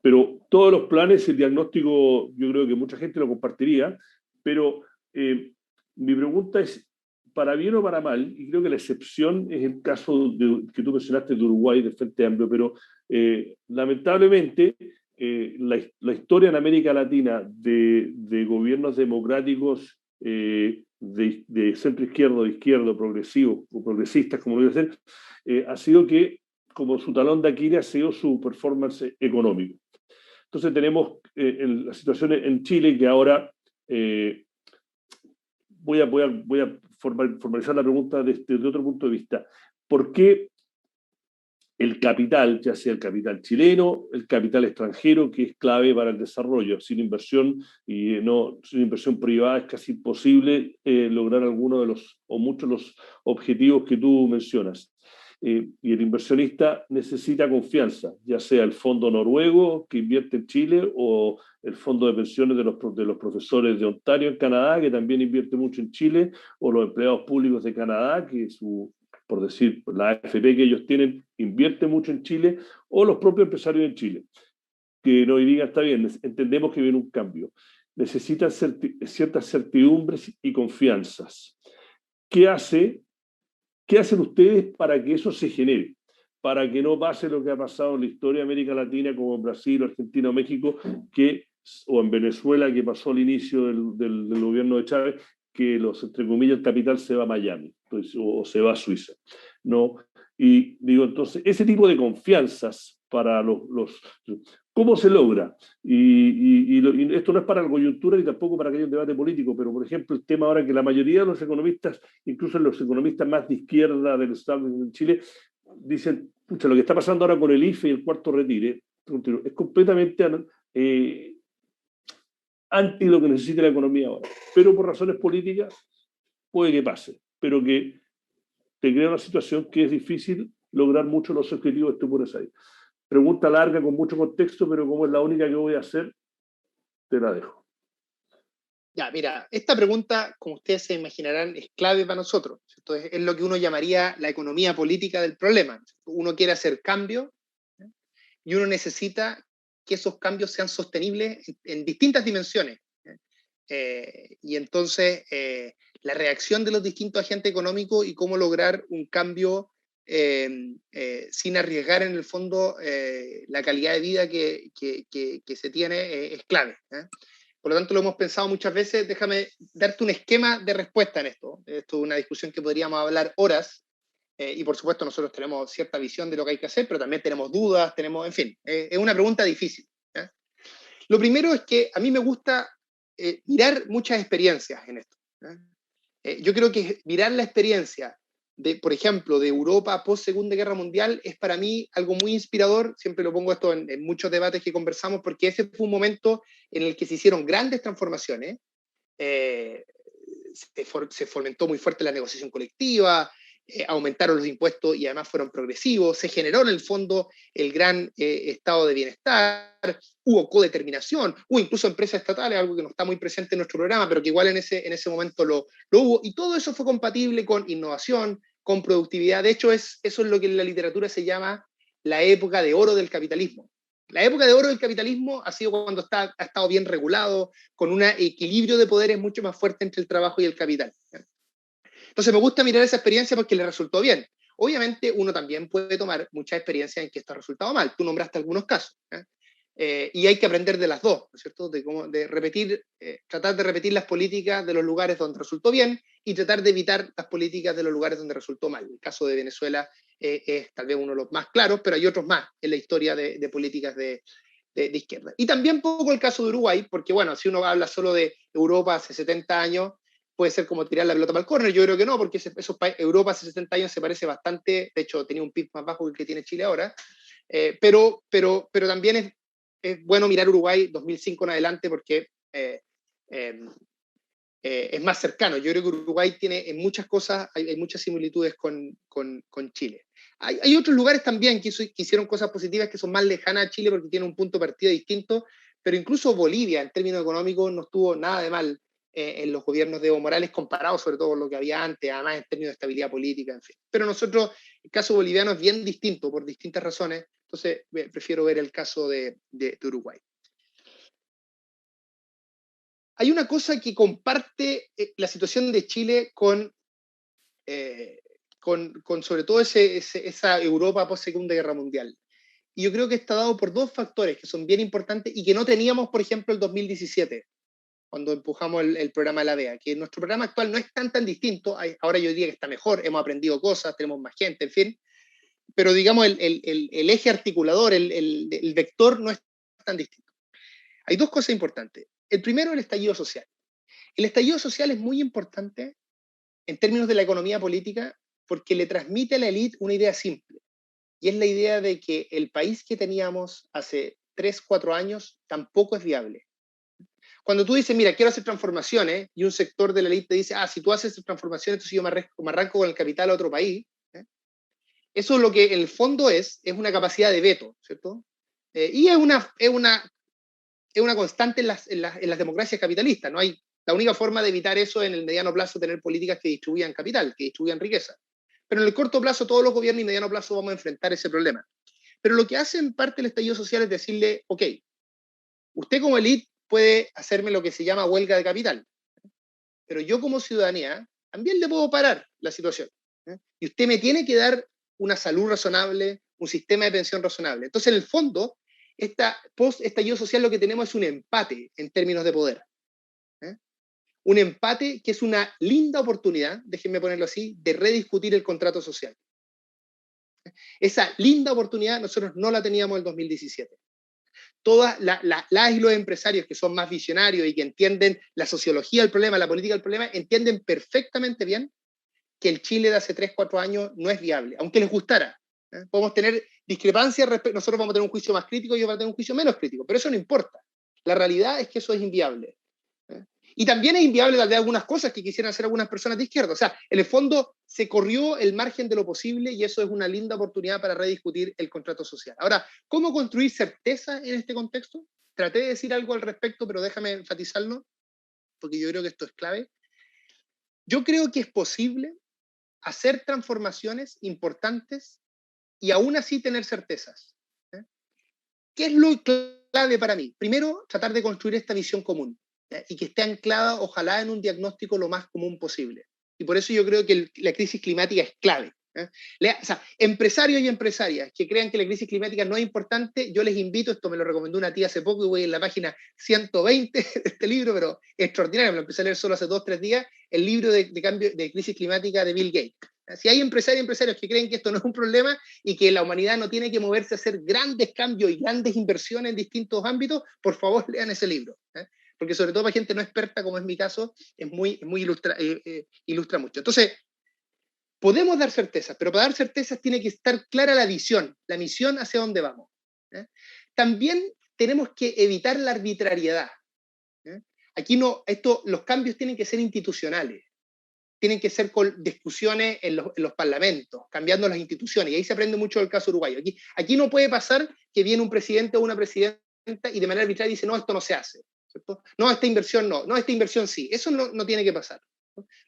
pero todos los planes, el diagnóstico, yo creo que mucha gente lo compartiría, pero mi pregunta es, para bien o para mal, y creo que la excepción es el caso que tú mencionaste de Uruguay, del Frente Amplio, pero lamentablemente la historia en América Latina de gobiernos democráticos de centro izquierdo, de izquierdo, progresivo o progresistas, como lo voy a hacer, ha sido que como su talón de Aquiles ha sido su performance económico. Entonces tenemos la situación en Chile que ahora voy a formalizar la pregunta desde otro punto de vista. ¿Por qué el capital, ya sea el capital chileno, el capital extranjero, que es clave para el desarrollo. Sin inversión sin inversión privada es casi imposible lograr algunos de los, o muchos de los objetivos que tú mencionas. Y el inversionista necesita confianza, ya sea el fondo noruego que invierte en Chile o el fondo de pensiones de los profesores de Ontario en Canadá, que también invierte mucho en Chile, o los empleados públicos de Canadá, que por decir, la AFP que ellos tienen invierte mucho en Chile, o los propios empresarios en Chile, que no digan, está bien, entendemos que viene un cambio. Necesitan ciertas certidumbres y confianzas. ¿Qué hacen ustedes para que eso se genere? Para que no pase lo que ha pasado en la historia de América Latina, como en Brasil, Argentina o México, o en Venezuela, que pasó al inicio del gobierno de Chávez, que entre comillas, el capital se va a Miami, pues, o se va a Suiza. ¿No? Y digo, entonces, ese tipo de confianzas para ¿cómo se logra? Y esto no es para la coyuntura ni tampoco para que haya un debate político, pero por ejemplo, el tema ahora que la mayoría de los economistas, incluso los economistas más de izquierda del Estado en Chile, dicen, pucha, lo que está pasando ahora con el IFE y el cuarto retire es completamente anti lo que necesita la economía ahora. Pero por razones políticas puede que pase, pero que te crea una situación que es difícil lograr mucho los objetivos que tú pones ahí. Pregunta larga con mucho contexto, pero como es la única que voy a hacer, te la dejo. Ya, mira, esta pregunta, como ustedes se imaginarán, es clave para nosotros. Entonces, es lo que uno llamaría la economía política del problema. Uno quiere hacer cambios y uno necesita que esos cambios sean sostenibles en distintas dimensiones. Y entonces, la reacción de los distintos agentes económicos y cómo lograr un cambio sin arriesgar en el fondo la calidad de vida que se tiene es clave. Por lo tanto, lo hemos pensado muchas veces. Déjame darte un esquema de respuesta en esto. Esto es una discusión que podríamos hablar horas. Y por supuesto, nosotros tenemos cierta visión de lo que hay que hacer, pero también tenemos dudas, en fin, es una pregunta difícil. Lo primero es que a mí me gusta mirar muchas experiencias en esto. Yo creo que mirar la experiencia por ejemplo, de Europa post Segunda Guerra Mundial es para mí algo muy inspirador. Siempre lo pongo esto en muchos debates que conversamos, porque ese fue un momento en el que se hicieron grandes transformaciones. Se fomentó muy fuerte la negociación colectiva, aumentaron los impuestos y además fueron progresivos, se generó en el fondo el gran estado de bienestar, hubo codeterminación, hubo incluso empresas estatales, algo que no está muy presente en nuestro programa, pero que igual en ese momento lo hubo, y todo eso fue compatible con innovación, con productividad. De hecho, eso es lo que en la literatura se llama la época de oro del capitalismo. La época de oro del capitalismo ha sido cuando ha estado bien regulado, con un equilibrio de poderes mucho más fuerte entre el trabajo y el capital. Entonces me gusta mirar esa experiencia porque le resultó bien. Obviamente uno también puede tomar mucha experiencia en que esto ha resultado mal. Tú nombraste algunos casos. Y hay que aprender de las dos, ¿no es cierto? Tratar de repetir las políticas de los lugares donde resultó bien y tratar de evitar las políticas de los lugares donde resultó mal. El caso de Venezuela es tal vez uno de los más claros, pero hay otros más en la historia de políticas de izquierda. Y también poco el caso de Uruguay, porque bueno, si uno habla solo de Europa hace 70 años, puede ser como tirar la pelota para el córner. Yo creo que no, porque Europa hace 70 años se parece bastante, de hecho tenía un PIB más bajo que el que tiene Chile ahora, pero también es bueno mirar Uruguay 2005 en adelante porque es más cercano. Yo creo que Uruguay tiene en muchas cosas, hay muchas similitudes con Chile. Hay otros lugares también que hicieron cosas positivas que son más lejanas a Chile porque tienen un punto de partida distinto, pero incluso Bolivia en términos económicos no estuvo nada de mal en los gobiernos de Evo Morales comparado sobre todo con lo que había antes, además en términos de estabilidad política, en fin. Pero nosotros, el caso boliviano es bien distinto por distintas razones, entonces prefiero ver el caso de Uruguay. Hay una cosa que comparte la situación de Chile con sobre todo esa Europa post Segunda Guerra Mundial. Y yo creo que está dado por dos factores que son bien importantes y que no teníamos, por ejemplo, el 2017, cuando empujamos el programa de la DEA, que nuestro programa actual no es tan distinto. Ahora yo diría que está mejor, hemos aprendido cosas, tenemos más gente, en fin, pero digamos el eje articulador, el vector no es tan distinto. Hay dos cosas importantes. El primero, el estallido social. El estallido social es muy importante en términos de la economía política porque le transmite a la élite una idea simple. y es la idea de que el país que teníamos hace 3, 4 años tampoco es viable. Cuando tú dices, mira, quiero hacer transformaciones, y un sector de la élite te dice, si tú haces transformaciones, entonces yo me arranco con el capital a otro país, eso lo que en el fondo es una capacidad de veto, ¿cierto? Y es una constante en las democracias capitalistas. No hay, la única forma de evitar eso en el mediano plazo es tener políticas que distribuyan capital, que distribuyan riqueza. Pero en el corto plazo todos los gobiernos y mediano plazo vamos a enfrentar ese problema. Pero lo que hace en parte el estallido social es decirle, ok, usted como élite puede hacerme lo que se llama huelga de capital, pero yo como ciudadanía también le puedo parar la situación. Y usted me tiene que dar una salud razonable, un sistema de pensión razonable. Entonces, en el fondo, post-estallido social lo que tenemos es un empate en términos de poder. Un empate que es una linda oportunidad, déjenme ponerlo así, de rediscutir el contrato social. Esa linda oportunidad nosotros no la teníamos en el 2017. Todas las y los empresarios que son más visionarios y que entienden la sociología del problema, la política del problema, entienden perfectamente bien que el Chile de hace 3, 4 años no es viable, aunque les gustara. Podemos tener discrepancias, nosotros vamos a tener un juicio más crítico y ellos van a tener un juicio menos crítico, pero eso no importa. La realidad es que eso es inviable. Y también es inviable tal vez algunas cosas que quisieran hacer algunas personas de izquierda. O sea, en el fondo se corrió el margen de lo posible y eso es una linda oportunidad para rediscutir el contrato social. Ahora, ¿cómo construir certeza en este contexto? Traté de decir algo al respecto, pero déjame enfatizarlo, porque yo creo que esto es clave. Yo creo que es posible hacer transformaciones importantes y aún así tener certezas. ¿Qué es lo clave para mí? Primero, tratar de construir esta visión común y que esté anclada, ojalá, en un diagnóstico lo más común posible. Y por eso yo creo que la crisis climática es clave. O sea, empresarios y empresarias que crean que la crisis climática no es importante, yo les invito, esto me lo recomendó una tía hace poco y voy en la página 120 de este libro, pero extraordinario, me lo empecé a leer solo hace 2, 3 días, el libro de cambio de crisis climática de Bill Gates. Si hay empresarios y empresarios que creen que esto no es un problema y que la humanidad no tiene que moverse a hacer grandes cambios y grandes inversiones en distintos ámbitos, por favor lean ese libro. Porque sobre todo para gente no experta, como es mi caso, es muy ilustra mucho. Entonces, podemos dar certezas, pero para dar certezas tiene que estar clara la visión, la misión hacia dónde vamos. También tenemos que evitar la arbitrariedad. Aquí los cambios tienen que ser institucionales, tienen que ser con discusiones en los parlamentos, cambiando las instituciones, y ahí se aprende mucho del caso uruguayo. Aquí no puede pasar que viene un presidente o una presidenta y de manera arbitraria dice, no, esto no se hace, ¿cierto? No, esta inversión no, esta inversión sí, eso no tiene que pasar.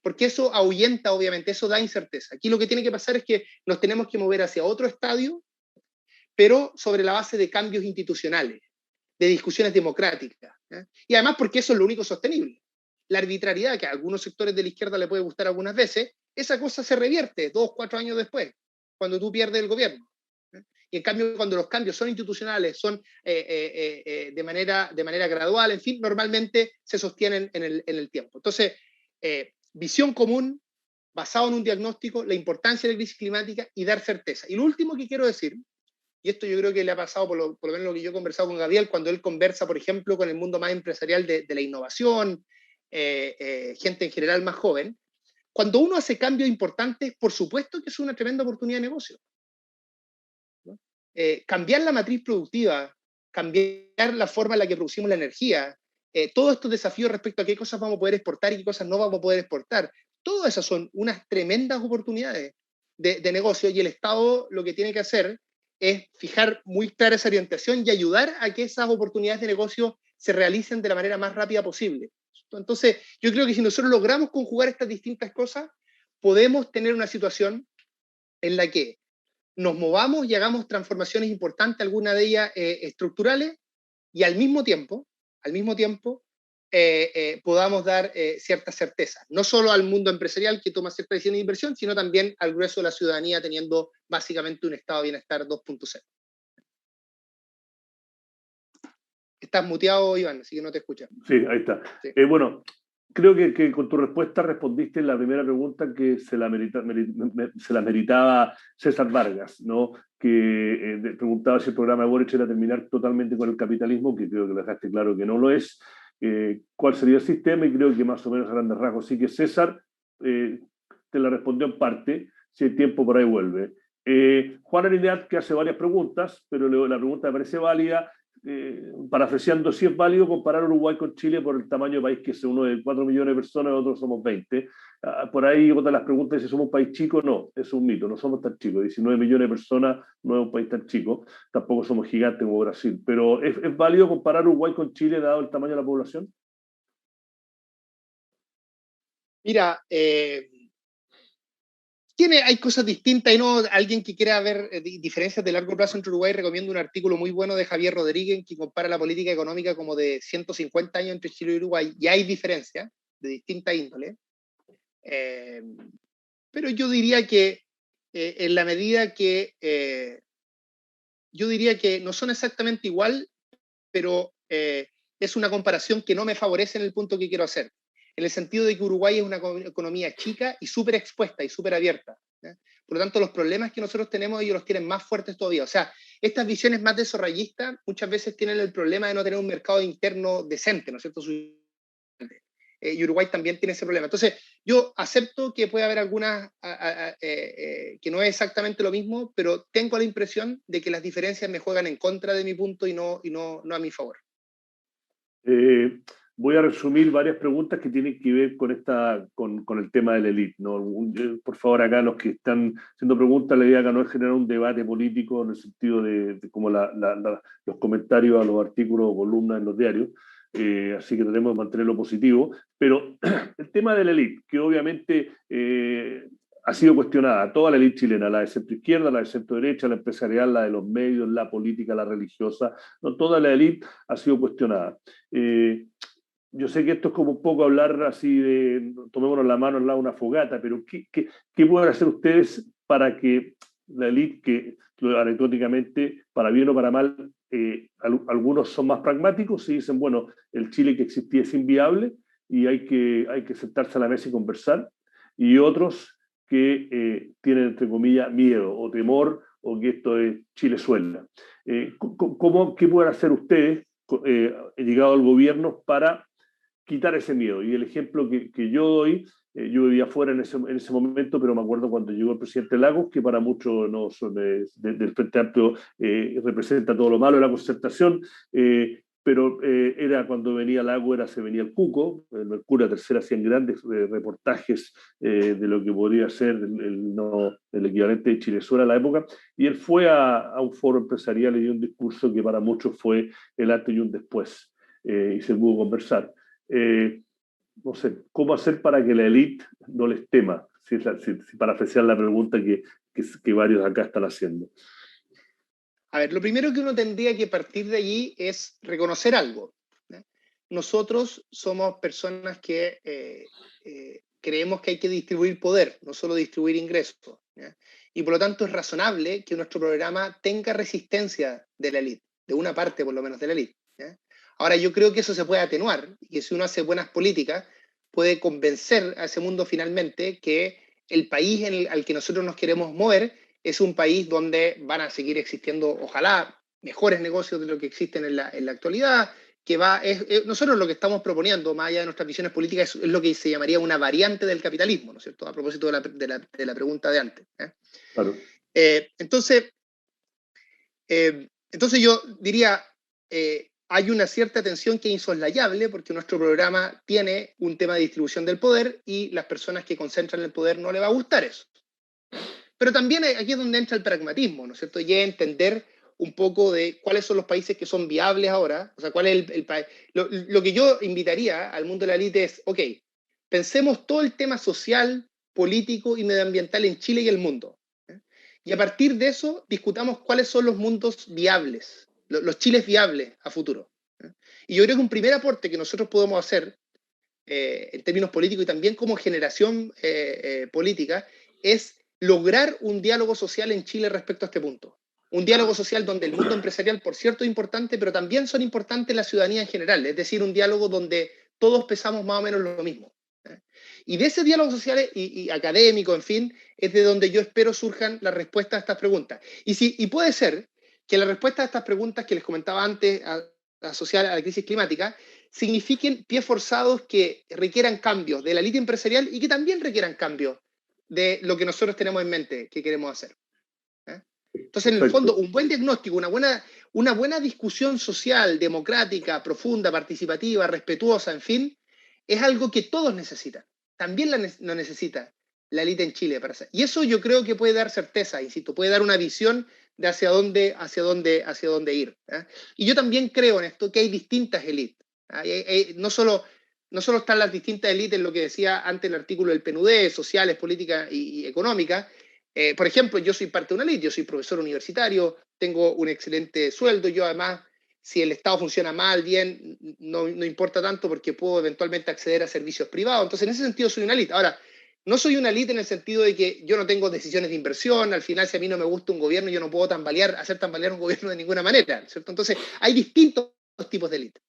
Porque eso ahuyenta, obviamente, eso da incerteza. Aquí lo que tiene que pasar es que nos tenemos que mover hacia otro estadio, pero sobre la base de cambios institucionales, de discusiones democráticas. Y además porque eso es lo único sostenible. La arbitrariedad, que a algunos sectores de la izquierda le puede gustar algunas veces, esa cosa se revierte 2, 4 años después, cuando tú pierdes el gobierno. Y en cambio, cuando los cambios son institucionales, son de manera gradual, en fin, normalmente se sostienen en el tiempo. Entonces, visión común, basado en un diagnóstico, la importancia de la crisis climática y dar certeza. Y lo último que quiero decir, y esto yo creo que le ha pasado, por lo menos lo que yo he conversado con Gabriel, cuando él conversa, por ejemplo, con el mundo más empresarial de la innovación, gente en general más joven, cuando uno hace cambios importantes, por supuesto que es una tremenda oportunidad de negocio. ¿No? Cambiar la matriz productiva, cambiar la forma en la que producimos la energía, todos estos desafíos respecto a qué cosas vamos a poder exportar y qué cosas no vamos a poder exportar, todas esas son unas tremendas oportunidades de negocio, y el Estado lo que tiene que hacer es fijar muy clara esa orientación y ayudar a que esas oportunidades de negocio se realicen de la manera más rápida posible. Entonces, yo creo que si nosotros logramos conjugar estas distintas cosas, podemos tener una situación en la que nos movamos y hagamos transformaciones importantes, algunas de ellas estructurales, y al mismo tiempo podamos dar ciertas certezas, no solo al mundo empresarial que toma ciertas decisiones de inversión, sino también al grueso de la ciudadanía teniendo básicamente un estado de bienestar 2.0. Estás muteado, Iván, así que no te escuchas. Sí, ahí está. Sí. Bueno, creo que con tu respuesta respondiste la primera pregunta que se la meritaba César Vargas, ¿no? Que preguntaba si el programa de Boric era terminar totalmente con el capitalismo, que creo que lo dejaste claro que no lo es. ¿Cuál sería el sistema? Y creo que más o menos a grandes rasgos. Así que César te la respondió en parte, si el tiempo por ahí vuelve. Juan Arineat, que hace varias preguntas, pero la pregunta me parece válida, parafraseando, si es válido comparar Uruguay con Chile por el tamaño de país, que es uno de 4 millones de personas, otros somos 20. Por ahí otra de las preguntas es si somos un país chico. No, es un mito, no somos tan chicos. 19 millones de personas no es un país tan chico, tampoco somos gigantes como Brasil. Pero ¿es válido comparar Uruguay con Chile dado el tamaño de la población? Mira, hay cosas distintas y no alguien que quiera ver diferencias de largo plazo entre Uruguay. Recomiendo un artículo muy bueno de Javier Rodríguez que compara la política económica como de 150 años entre Chile y Uruguay, y hay diferencias de distinta índole. Pero yo diría que en la medida que yo diría que no son exactamente igual, pero es una comparación que no me favorece en el punto que quiero hacer, en el sentido de que Uruguay es una economía chica y súper expuesta y súper abierta. Por lo tanto, los problemas que nosotros tenemos, ellos los tienen más fuertes todavía. O sea, estas visiones más desarrollistas muchas veces tienen el problema de no tener un mercado interno decente, ¿no es cierto? Y Uruguay también tiene ese problema. Entonces, yo acepto que puede haber algunas que no es exactamente lo mismo, pero tengo la impresión de que las diferencias me juegan en contra de mi punto y no a mi favor. Voy a resumir varias preguntas que tienen que ver con el tema de la élite, ¿no? Por favor, acá los que están haciendo preguntas, la idea acá no es generar un debate político en el sentido de como los comentarios a los artículos o columnas en los diarios, así que tenemos que mantenerlo positivo. Pero el tema de la élite, que obviamente ha sido cuestionada, toda la élite chilena, la de centro izquierda, la de centro derecha, la empresarial, la de los medios, la política, la religiosa, no, toda la élite ha sido cuestionada. Yo sé que esto es como un poco hablar así de tomémonos la mano al lado de una fogata, pero ¿qué pueden hacer ustedes para que la élite, que anecdóticamente, para bien o para mal, algunos son más pragmáticos y dicen, bueno, el Chile que existía es inviable y hay que sentarse a la mesa y conversar, y otros que tienen, entre comillas, miedo o temor, o que esto es Chilezuela? ¿Qué pueden hacer ustedes, llegado al gobierno, para quitar ese miedo? Y el ejemplo que yo doy, yo vivía afuera en ese momento, pero me acuerdo cuando llegó el presidente Lagos, que para muchos no son del Frente Amplio, representa todo lo malo de la concertación, pero era cuando venía Lagos, se venía el Cuco, el Mercurio Tercera hacían grandes reportajes de lo que podría ser el equivalente de Chilezuela a la época, y él fue a un foro empresarial y dio un discurso que para muchos fue el antes y un después, y se pudo conversar. No sé, ¿cómo hacer para que la élite no les tema? Si para apreciar la pregunta que varios acá están haciendo. A ver, lo primero que uno tendría que partir de allí es reconocer algo. Nosotros somos personas que creemos que hay que distribuir poder, no solo distribuir ingresos. Y por lo tanto es razonable que nuestro programa tenga resistencia de la élite, de una parte por lo menos de la élite. Ahora, yo creo que eso se puede atenuar y que si uno hace buenas políticas puede convencer a ese mundo finalmente que el país al que nosotros nos queremos mover es un país donde van a seguir existiendo, ojalá, mejores negocios de lo que existen en la actualidad, nosotros lo que estamos proponiendo, más allá de nuestras visiones políticas, es lo que se llamaría una variante del capitalismo, ¿no es cierto? A propósito de la pregunta de antes. Claro. Entonces yo diría, hay una cierta tensión que es insoslayable porque nuestro programa tiene un tema de distribución del poder y las personas que concentran el poder no les va a gustar eso. Pero también aquí es donde entra el pragmatismo, ¿no es cierto? Y entender un poco de cuáles son los países que son viables ahora, o sea, cuál es el país. Lo que yo invitaría al mundo de la élite es, ok, pensemos todo el tema social, político y medioambiental en Chile y el mundo. Y a partir de eso, discutamos cuáles son los mundos viables, los Chiles viables a futuro. Y yo creo que un primer aporte que nosotros podemos hacer, en términos políticos y también como generación política, es lograr un diálogo social en Chile respecto a este punto. Un diálogo social donde el mundo empresarial, por cierto, es importante, pero también son importantes la ciudadanía en general. Es decir, un diálogo donde todos pensamos más o menos lo mismo. Y de ese diálogo social y académico, en fin, es de donde yo espero surjan las respuestas a estas preguntas. Y puede ser que la respuesta a estas preguntas que les comentaba antes, asociadas a la crisis climática, signifiquen pies forzados que requieran cambios de la élite empresarial y que también requieran cambios de lo que nosotros tenemos en mente que queremos hacer. Entonces, en el fondo, un buen diagnóstico, una buena discusión social, democrática, profunda, participativa, respetuosa, en fin, es algo que todos necesitan. También lo necesita la élite en Chile para hacer. Y eso yo creo que puede dar certeza, insisto, puede dar una visión de hacia dónde ir. Y yo también creo en esto que hay distintas élites. No solo están las distintas élites en lo que decía antes el artículo del PNUD, sociales, políticas y económicas. Por ejemplo, yo soy parte de una élite, yo soy profesor universitario, tengo un excelente sueldo, yo además, si el Estado funciona mal, bien, no importa tanto porque puedo eventualmente acceder a servicios privados. Entonces, en ese sentido, soy una élite. Ahora, no soy una élite en el sentido de que yo no tengo decisiones de inversión, al final si a mí no me gusta un gobierno, yo no puedo hacer tambalear un gobierno de ninguna manera, ¿cierto? Entonces, hay distintos tipos de élite.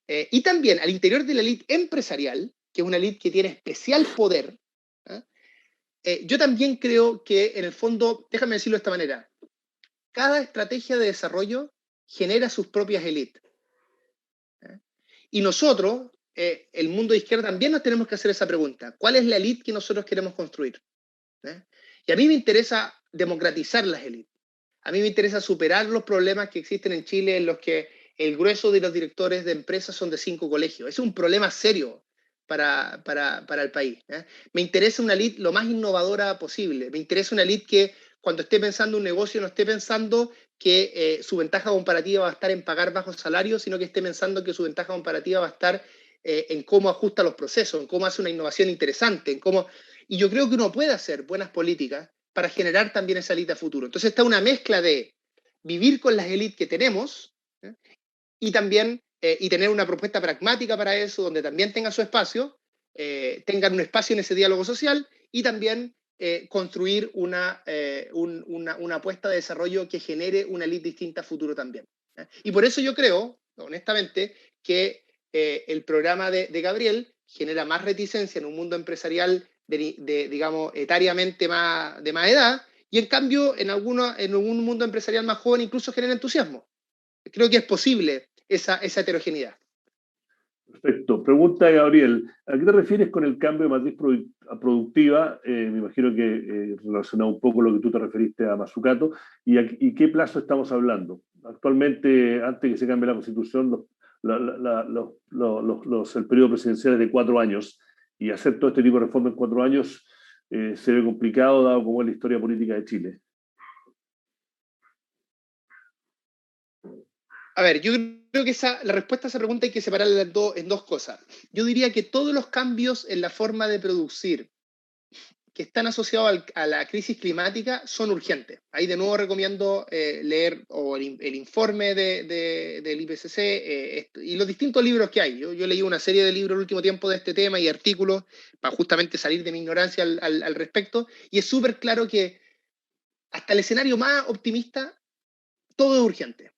Y también al interior de la élite empresarial, que es una élite que tiene especial poder, yo también creo que en el fondo, déjame decirlo de esta manera, cada estrategia de desarrollo genera sus propias élites. Y nosotros, el mundo de izquierda, también nos tenemos que hacer esa pregunta. ¿Cuál es la élite que nosotros queremos construir? Y a mí me interesa democratizar las élites. A mí me interesa superar los problemas que existen en Chile en los que el grueso de los directores de empresas son de 5 colegios. Es un problema serio para el país. Me interesa una élite lo más innovadora posible. Me interesa una élite que cuando esté pensando un negocio no esté pensando que su ventaja comparativa va a estar en pagar bajos salarios, sino que esté pensando que su ventaja comparativa va a estar en cómo ajusta los procesos, en cómo hace una innovación interesante, en cómo... Y yo creo que uno puede hacer buenas políticas para generar también esa élite a futuro. Entonces está una mezcla de vivir con las élites que tenemos y también y tener una propuesta pragmática para eso, donde también tenga su espacio, tengan un espacio en ese diálogo social y también construir una apuesta de desarrollo que genere una élite distinta a futuro también. Y por eso yo creo, honestamente, que el programa de Gabriel genera más reticencia en un mundo empresarial digamos, etariamente de más edad, y en cambio en un mundo empresarial más joven incluso genera entusiasmo. Creo que es posible esa heterogeneidad. Perfecto. Pregunta de Gabriel. ¿A qué te refieres con el cambio de matriz productiva? Me imagino que relacionado un poco lo que tú te referiste a Mazzucato. ¿Y qué plazo estamos hablando? Actualmente, antes de que se cambie la Constitución, el periodo presidencial es de 4 años. Y hacer todo este tipo de reformas en 4 años se ve complicado, dado como es la historia política de Chile. A ver, yo creo que la respuesta a esa pregunta hay que separarla en dos cosas. Yo diría que todos los cambios en la forma de producir que están asociados a la crisis climática son urgentes. Ahí de nuevo recomiendo leer el informe del IPCC y los distintos libros que hay. Yo leí una serie de libros el último tiempo de este tema y artículos para justamente salir de mi ignorancia al respecto, y es súper claro que hasta el escenario más optimista, todo es urgente.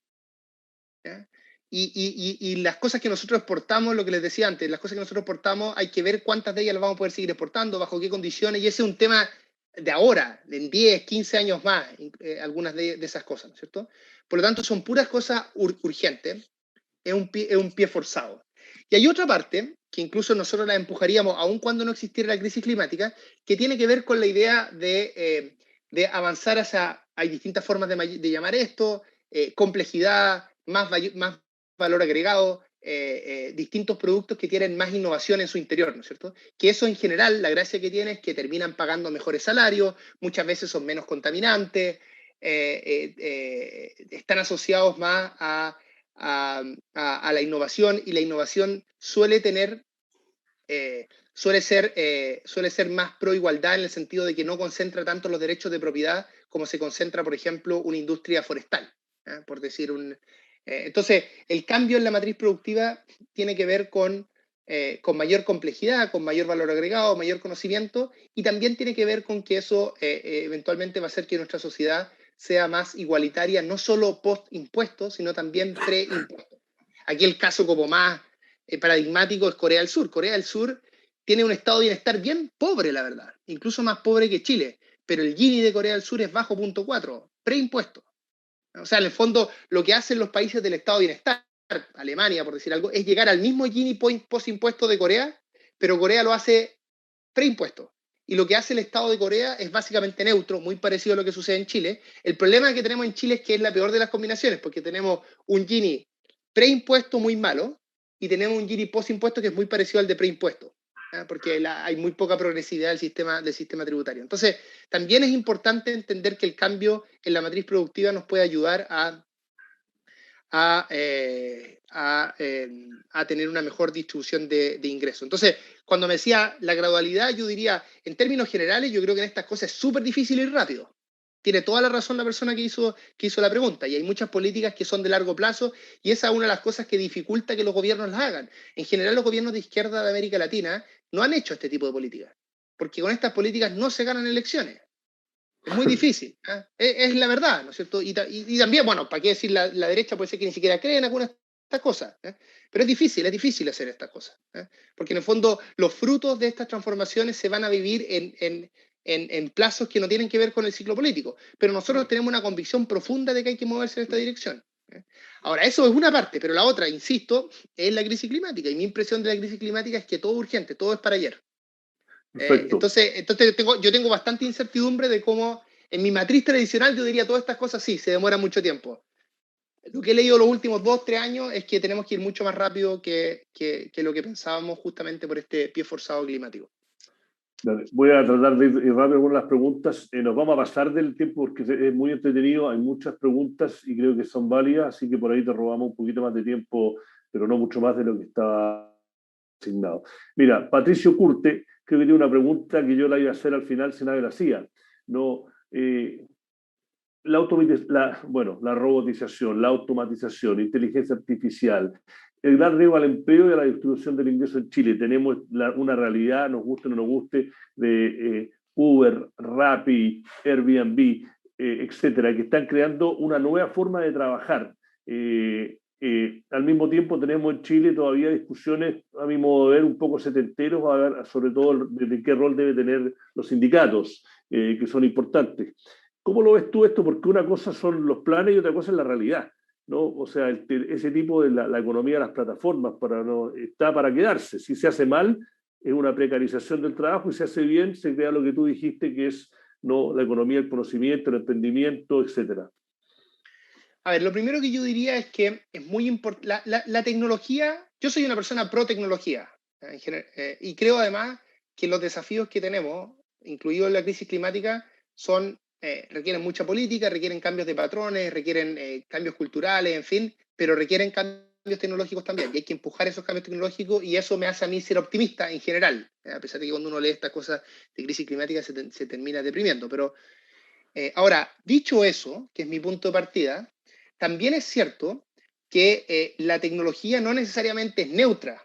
Y las cosas que nosotros exportamos, lo que les decía antes, las cosas que nosotros exportamos, hay que ver cuántas de ellas las vamos a poder seguir exportando, bajo qué condiciones, y ese es un tema de ahora, en 10, 15 años más, algunas de esas cosas, ¿no es cierto? Por lo tanto, son puras cosas urgentes, es un pie forzado. Y hay otra parte, que incluso nosotros la empujaríamos, aun cuando no existiera la crisis climática, que tiene que ver con la idea de avanzar hacia, hay distintas formas de llamar esto, complejidad, más valor agregado, distintos productos que tienen más innovación en su interior, ¿no es cierto? Que eso en general, la gracia que tiene es que terminan pagando mejores salarios, muchas veces son menos contaminantes, están asociados más a la innovación, y la innovación suele ser más pro igualdad, en el sentido de que no concentra tanto los derechos de propiedad como se concentra, por ejemplo, una industria forestal, por decir entonces, el cambio en la matriz productiva tiene que ver con mayor complejidad, con mayor valor agregado, mayor conocimiento, y también tiene que ver con que eso eventualmente va a hacer que nuestra sociedad sea más igualitaria, no solo post-impuestos, sino también pre-impuestos. Aquí el caso como más paradigmático es Corea del Sur. Corea del Sur tiene un estado de bienestar bien pobre, la verdad, incluso más pobre que Chile, pero el Gini de Corea del Sur es bajo 0.4, pre-impuestos. O sea, en el fondo, lo que hacen los países del estado de bienestar, Alemania, por decir algo, es llegar al mismo Gini post-impuesto de Corea, pero Corea lo hace pre-impuesto. y lo que hace el Estado de Corea es básicamente neutro, muy parecido a lo que sucede en Chile. El problema que tenemos en Chile es que es la peor de las combinaciones, porque tenemos un Gini preimpuesto muy malo y tenemos un Gini postimpuesto que es muy parecido al de preimpuesto, porque hay muy poca progresividad del sistema tributario. Entonces, también es importante entender que el cambio en la matriz productiva nos puede ayudar a tener una mejor distribución de ingresos. Entonces, cuando me decía la gradualidad, yo diría, en términos generales, yo creo que en estas cosas es súper difícil ir rápido. Tiene toda la razón la persona que hizo la pregunta, y hay muchas políticas que son de largo plazo, y esa es una de las cosas que dificulta que los gobiernos las hagan. En general, los gobiernos de izquierda de América Latina no han hecho este tipo de políticas, porque con estas políticas no se ganan elecciones. Es muy difícil, es la verdad, ¿no es cierto? Y también, bueno, ¿para qué decir la derecha? Puede ser que ni siquiera creen algunas de estas cosas, pero es difícil hacer estas cosas, porque en el fondo los frutos de estas transformaciones se van a vivir en plazos que no tienen que ver con el ciclo político, pero nosotros tenemos una convicción profunda de que hay que moverse en esta dirección. Ahora, eso es una parte, pero la otra, insisto, es la crisis climática, y mi impresión de la crisis climática es que todo es urgente, todo es para ayer. Entonces yo tengo bastante incertidumbre de cómo, en mi matriz tradicional, yo diría todas estas cosas sí, se demoran mucho tiempo. Lo que he leído los últimos 2-3 años es que tenemos que ir mucho más rápido que lo que pensábamos, justamente por este pie forzado climático. Voy a tratar de ir rápido con las preguntas. Nos vamos a pasar del tiempo porque es muy entretenido, hay muchas preguntas y creo que son válidas, así que por ahí te robamos un poquito más de tiempo, pero no mucho más de lo que estaba asignado. Mira, Patricio Curte, creo que tiene una pregunta que yo la iba a hacer al final si nadie la hacía. No, la robotización, la automatización, inteligencia artificial, el gran riesgo al empleo y a la distribución del ingreso en Chile. Tenemos una realidad, nos guste o no nos guste, de Uber, Rappi, Airbnb, etcétera, que están creando una nueva forma de trabajar. Al mismo tiempo tenemos en Chile todavía discusiones, a mi modo de ver, un poco setenteros, a ver, sobre todo de qué rol deben tener los sindicatos, que son importantes. ¿Cómo lo ves tú esto? Porque una cosa son los planes y otra cosa es la realidad, ¿no? O sea, ese tipo de la economía de las plataformas está para quedarse. Si se hace mal, es una precarización del trabajo, y si se hace bien, se crea lo que tú dijiste, que es, ¿no?, la economía del conocimiento, el emprendimiento, etcétera. A ver, lo primero que yo diría es que es muy importante, la tecnología, yo soy una persona pro tecnología, y creo además que los desafíos que tenemos, incluido la crisis climática, requieren mucha política, requieren cambios de patrones, requieren cambios culturales, en fin, pero requieren cambios tecnológicos también, y hay que empujar esos cambios tecnológicos, y eso me hace a mí ser optimista en general, a pesar de que cuando uno lee estas cosas de crisis climática se termina deprimiendo. Pero ahora, dicho eso, que es mi punto de partida, también es cierto que la tecnología no necesariamente es neutra,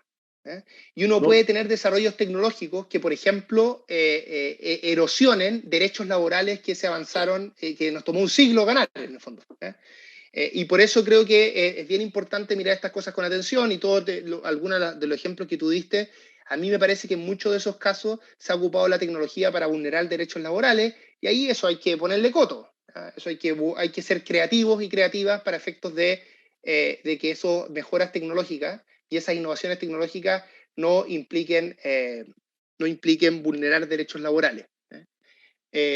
y uno puede tener desarrollos tecnológicos que, por ejemplo, erosionen derechos laborales que se avanzaron, que nos tomó un siglo ganar, en el fondo. Y por eso creo que es bien importante mirar estas cosas con atención, y algunos de los ejemplos que tú diste, a mí me parece que en muchos de esos casos se ha ocupado la tecnología para vulnerar derechos laborales, y ahí eso hay que ponerle coto. Eso hay que ser creativos y creativas para efectos de que esas mejoras tecnológicas y esas innovaciones tecnológicas no impliquen vulnerar derechos laborales.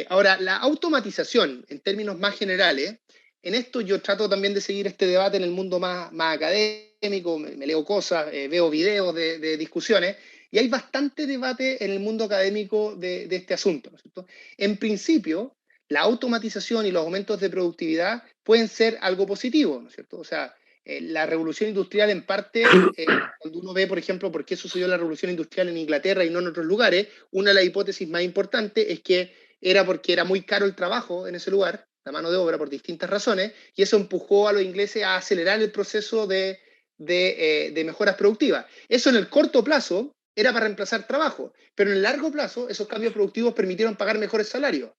Ahora, la automatización, en términos más generales, en esto yo trato también de seguir este debate en el mundo más académico, me leo cosas, veo videos de discusiones, y hay bastante debate en el mundo académico de este asunto, ¿no es cierto? En principio, la automatización y los aumentos de productividad pueden ser algo positivo, ¿no es cierto? O sea, la revolución industrial, en parte, cuando uno ve, por ejemplo, por qué sucedió la revolución industrial en Inglaterra y no en otros lugares, una de las hipótesis más importantes es que era porque era muy caro el trabajo en ese lugar, la mano de obra, por distintas razones, y eso empujó a los ingleses a acelerar el proceso de mejoras productivas. Eso en el corto plazo era para reemplazar trabajo, pero en el largo plazo esos cambios productivos permitieron pagar mejores salarios,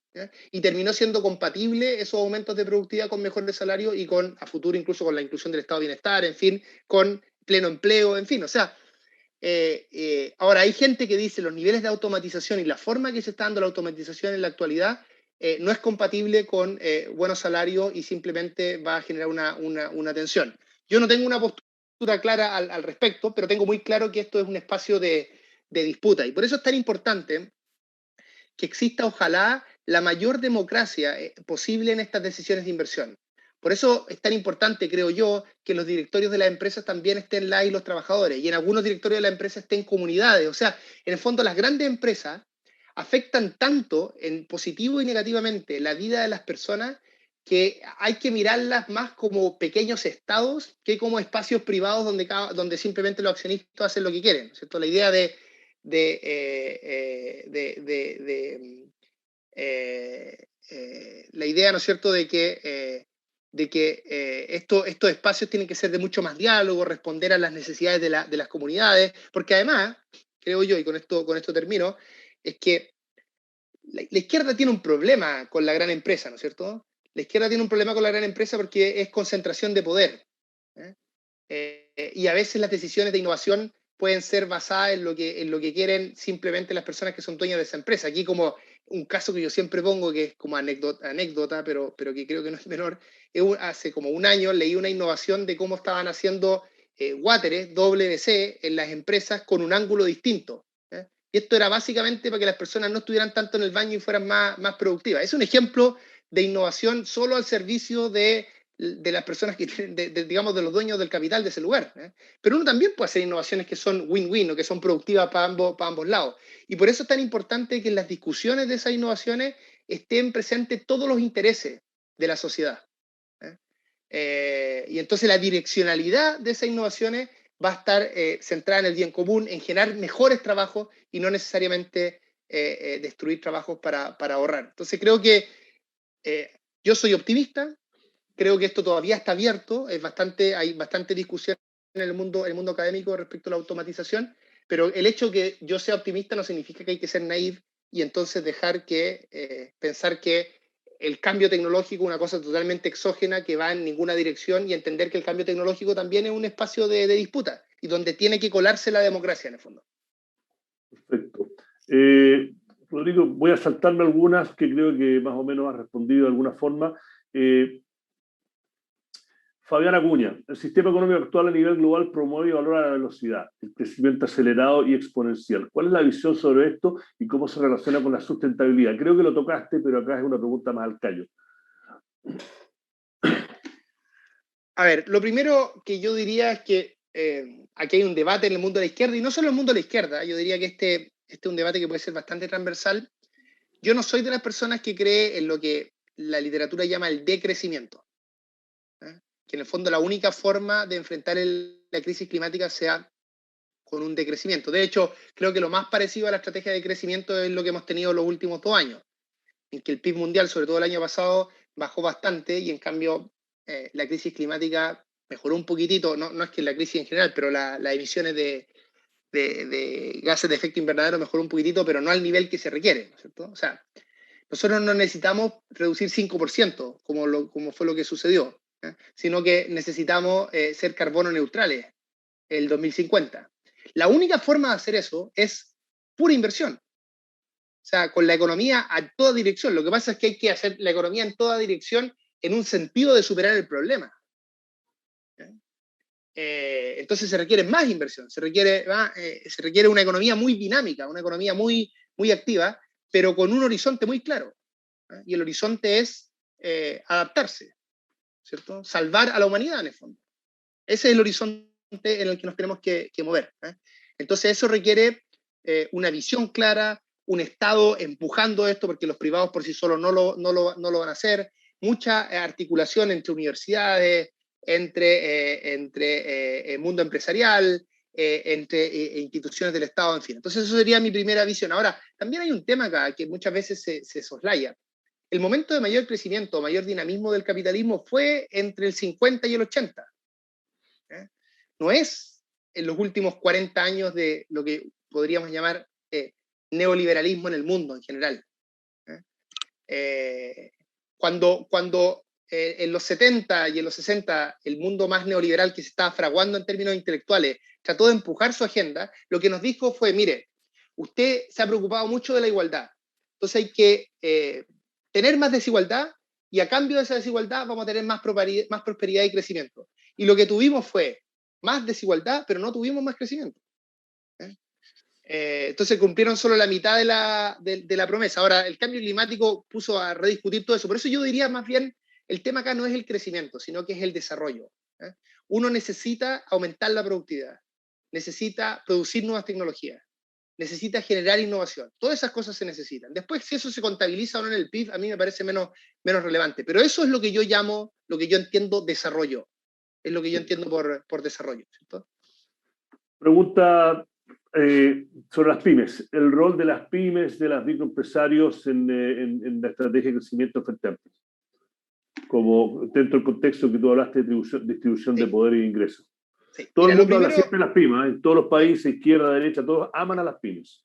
y terminó siendo compatible esos aumentos de productividad con mejores salarios y a futuro incluso con la inclusión del estado de bienestar, en fin, con pleno empleo, en fin, o sea, ahora hay gente que dice los niveles de automatización y la forma que se está dando la automatización en la actualidad no es compatible con buenos salarios y simplemente va a generar una tensión. Yo no tengo una postura clara al respecto, pero tengo muy claro que esto es un espacio de disputa, y por eso es tan importante que exista, ojalá, la mayor democracia posible en estas decisiones de inversión. Por eso es tan importante, creo yo, que los directorios de las empresas también estén y los trabajadores, y en algunos directorios de la empresa estén comunidades. O sea, en el fondo las grandes empresas afectan tanto en positivo y negativamente la vida de las personas que hay que mirarlas más como pequeños estados que como espacios privados donde simplemente los accionistas hacen lo que quieren, ¿cierto? La idea la idea, ¿no es cierto?, de que estos espacios tienen que ser de mucho más diálogo, responder a las necesidades de las comunidades, porque además, creo yo, y con esto termino, es que la izquierda tiene un problema con la gran empresa, ¿no es cierto? La izquierda tiene un problema con la gran empresa porque es concentración de poder. Y a veces las decisiones de innovación pueden ser basadas en lo que quieren simplemente las personas que son dueñas de esa empresa. Aquí como un caso que yo siempre pongo, que es como anécdota pero que creo que no es menor, hace como un año leí una innovación de cómo estaban haciendo wateres, WC, en las empresas con un ángulo distinto. Y esto era básicamente para que las personas no estuvieran tanto en el baño y fueran más productivas. Es un ejemplo de innovación solo al servicio de las personas que tienen, digamos, de los dueños del capital de ese lugar. Pero uno también puede hacer innovaciones que son win-win o que son productivas para ambos lados. Y por eso es tan importante que en las discusiones de esas innovaciones estén presentes todos los intereses de la sociedad. Y entonces la direccionalidad de esas innovaciones va a estar centrada en el bien común, en generar mejores trabajos y no necesariamente destruir trabajos para ahorrar. Entonces creo que yo soy optimista, creo que esto todavía está abierto, hay bastante discusión en el mundo académico respecto a la automatización, pero el hecho que yo sea optimista no significa que hay que ser naive y entonces pensar que el cambio tecnológico es una cosa totalmente exógena que va en ninguna dirección y entender que el cambio tecnológico también es un espacio de disputa y donde tiene que colarse la democracia en el fondo. Perfecto. Rodrigo, voy a saltarme algunas que creo que más o menos has respondido de alguna forma. Fabián Acuña, el sistema económico actual a nivel global promueve y valora la velocidad, el crecimiento acelerado y exponencial. ¿Cuál es la visión sobre esto y cómo se relaciona con la sustentabilidad? Creo que lo tocaste, pero acá es una pregunta más al callo. A ver, lo primero que yo diría es que aquí hay un debate en el mundo de la izquierda, y no solo en el mundo de la izquierda, yo diría que este es un debate que puede ser bastante transversal. Yo no soy de las personas que cree en lo que la literatura llama el decrecimiento, que en el fondo la única forma de enfrentar la crisis climática sea con un decrecimiento. De hecho, creo que lo más parecido a la estrategia de crecimiento es lo que hemos tenido los últimos 2 años, en que el PIB mundial, sobre todo el año pasado, bajó bastante y en cambio la crisis climática mejoró un poquitito, no es que la crisis en general, pero las emisiones de gases de efecto invernadero mejoró un poquitito, pero no al nivel que se requiere, ¿no es cierto? O sea, nosotros no necesitamos reducir 5%, como fue lo que sucedió, sino que necesitamos ser carbono neutrales el 2050. La única forma de hacer eso es pura inversión. O sea, con la economía a toda dirección. Lo que pasa es que hay que hacer la economía en toda dirección en un sentido de superar el problema. Entonces se requiere más inversión, se requiere una economía muy dinámica, una economía muy, muy activa, pero con un horizonte muy claro. Y el horizonte es adaptarse, ¿cierto? Salvar a la humanidad en el fondo. Ese es el horizonte en el que nos tenemos que mover. Entonces eso requiere una visión clara, un Estado empujando esto, porque los privados por sí solos no lo van a hacer, mucha articulación entre universidades, entre el mundo empresarial, entre instituciones del Estado, en fin. Entonces eso sería mi primera visión. Ahora, también hay un tema acá que muchas veces se soslaya. El momento de mayor crecimiento, mayor dinamismo del capitalismo fue entre el 50 y el 80. No es en los últimos 40 años de lo que podríamos llamar neoliberalismo en el mundo en general. Cuando en los 70 y en los 60 el mundo más neoliberal que se estaba fraguando en términos intelectuales trató de empujar su agenda, lo que nos dijo fue, mire, usted se ha preocupado mucho de la igualdad, entonces hay que tener más desigualdad y a cambio de esa desigualdad vamos a tener más prosperidad y crecimiento. Y lo que tuvimos fue más desigualdad, pero no tuvimos más crecimiento. Entonces cumplieron solo la mitad de la promesa. Ahora, el cambio climático puso a rediscutir todo eso. Por eso yo diría más bien, el tema acá no es el crecimiento, sino que es el desarrollo. Uno necesita aumentar la productividad, necesita producir nuevas tecnologías, necesita generar innovación. Todas esas cosas se necesitan. Después, si eso se contabiliza o no en el PIB, a mí me parece menos relevante. Pero eso es lo que yo llamo, lo que yo entiendo desarrollo. Es lo que yo entiendo por desarrollo, ¿cierto? Pregunta sobre las pymes. El rol de las pymes, de los microempresarios en la estrategia de crecimiento frente a amplio. Como dentro del contexto que tú hablaste de distribución de poder e ingresos. Sí. Todo Mira, el mundo habla siempre de las pymes, en todos los países, sí. izquierda, derecha, todos aman a las pymes.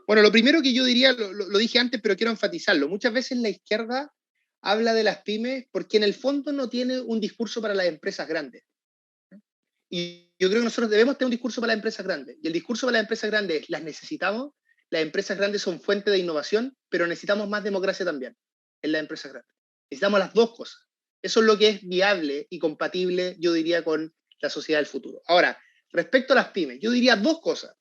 Bueno, lo primero que yo diría, lo dije antes, pero quiero enfatizarlo. Muchas veces la izquierda habla de las pymes porque en el fondo no tiene un discurso para las empresas grandes. Y yo creo que nosotros debemos tener un discurso para las empresas grandes. Y el discurso para las empresas grandes es, las necesitamos, las empresas grandes son fuente de innovación, pero necesitamos más democracia también en las empresas grandes. Necesitamos las dos cosas. Eso es lo que es viable y compatible, yo diría, con la sociedad del futuro. Ahora, respecto a las pymes, yo diría dos cosas.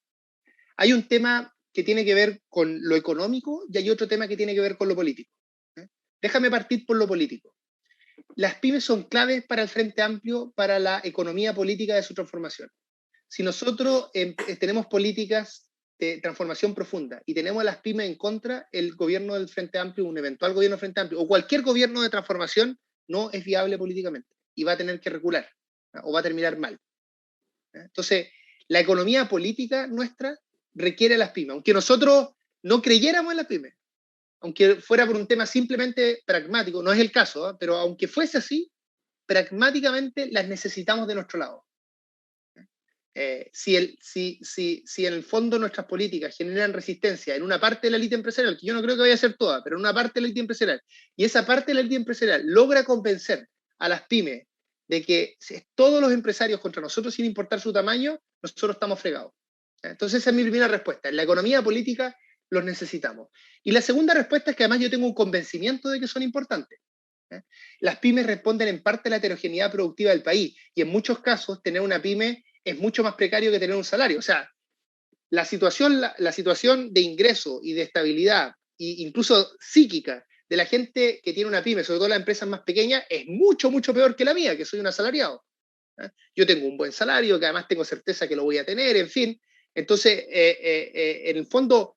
Hay un tema que tiene que ver con lo económico y hay otro tema que tiene que ver con lo político. Déjame partir por lo político. Las pymes son claves para el Frente Amplio, para la economía política de su transformación. Si nosotros tenemos políticas de transformación profunda y tenemos a las pymes en contra, el gobierno del Frente Amplio, un eventual gobierno del Frente Amplio o cualquier gobierno de transformación no es viable políticamente y va a tener que recular, ¿no? O va a terminar mal. Entonces, la economía política nuestra requiere a las pymes, aunque nosotros no creyéramos en las pymes, aunque fuera por un tema simplemente pragmático, no es el caso, ¿eh? Pero aunque fuese así, pragmáticamente las necesitamos de nuestro lado. Si en el fondo nuestras políticas generan resistencia en una parte de la élite empresarial, que yo no creo que vaya a ser toda, pero en una parte de la élite empresarial, y esa parte de la élite empresarial logra convencer a las pymes de que todos los empresarios contra nosotros sin importar su tamaño, nosotros estamos fregados. Entonces esa es mi primera respuesta. En la economía política los necesitamos. Y la segunda respuesta es que además yo tengo un convencimiento de que son importantes. Las pymes responden en parte a la heterogeneidad productiva del país y en muchos casos tener una pyme es mucho más precario que tener un salario. O sea, la situación de ingreso y de estabilidad, e incluso psíquica, de la gente que tiene una pyme, sobre todo las empresas más pequeñas, es mucho, mucho peor que la mía, que soy un asalariado. Yo tengo un buen salario, que además tengo certeza que lo voy a tener, en fin. Entonces, en el fondo,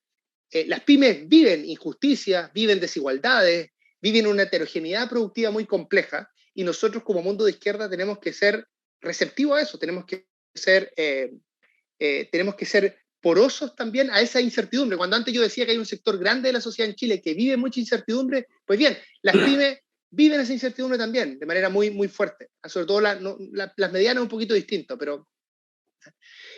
las pymes viven injusticias, viven desigualdades, viven una heterogeneidad productiva muy compleja, y nosotros como mundo de izquierda tenemos que ser receptivos a eso, tenemos que ser porosos también a esa incertidumbre. Cuando antes yo decía que hay un sector grande de la sociedad en Chile que vive mucha incertidumbre, pues bien, las pymes viven esa incertidumbre también, de manera muy, muy fuerte. Sobre todo las medianas un poquito distinto, pero...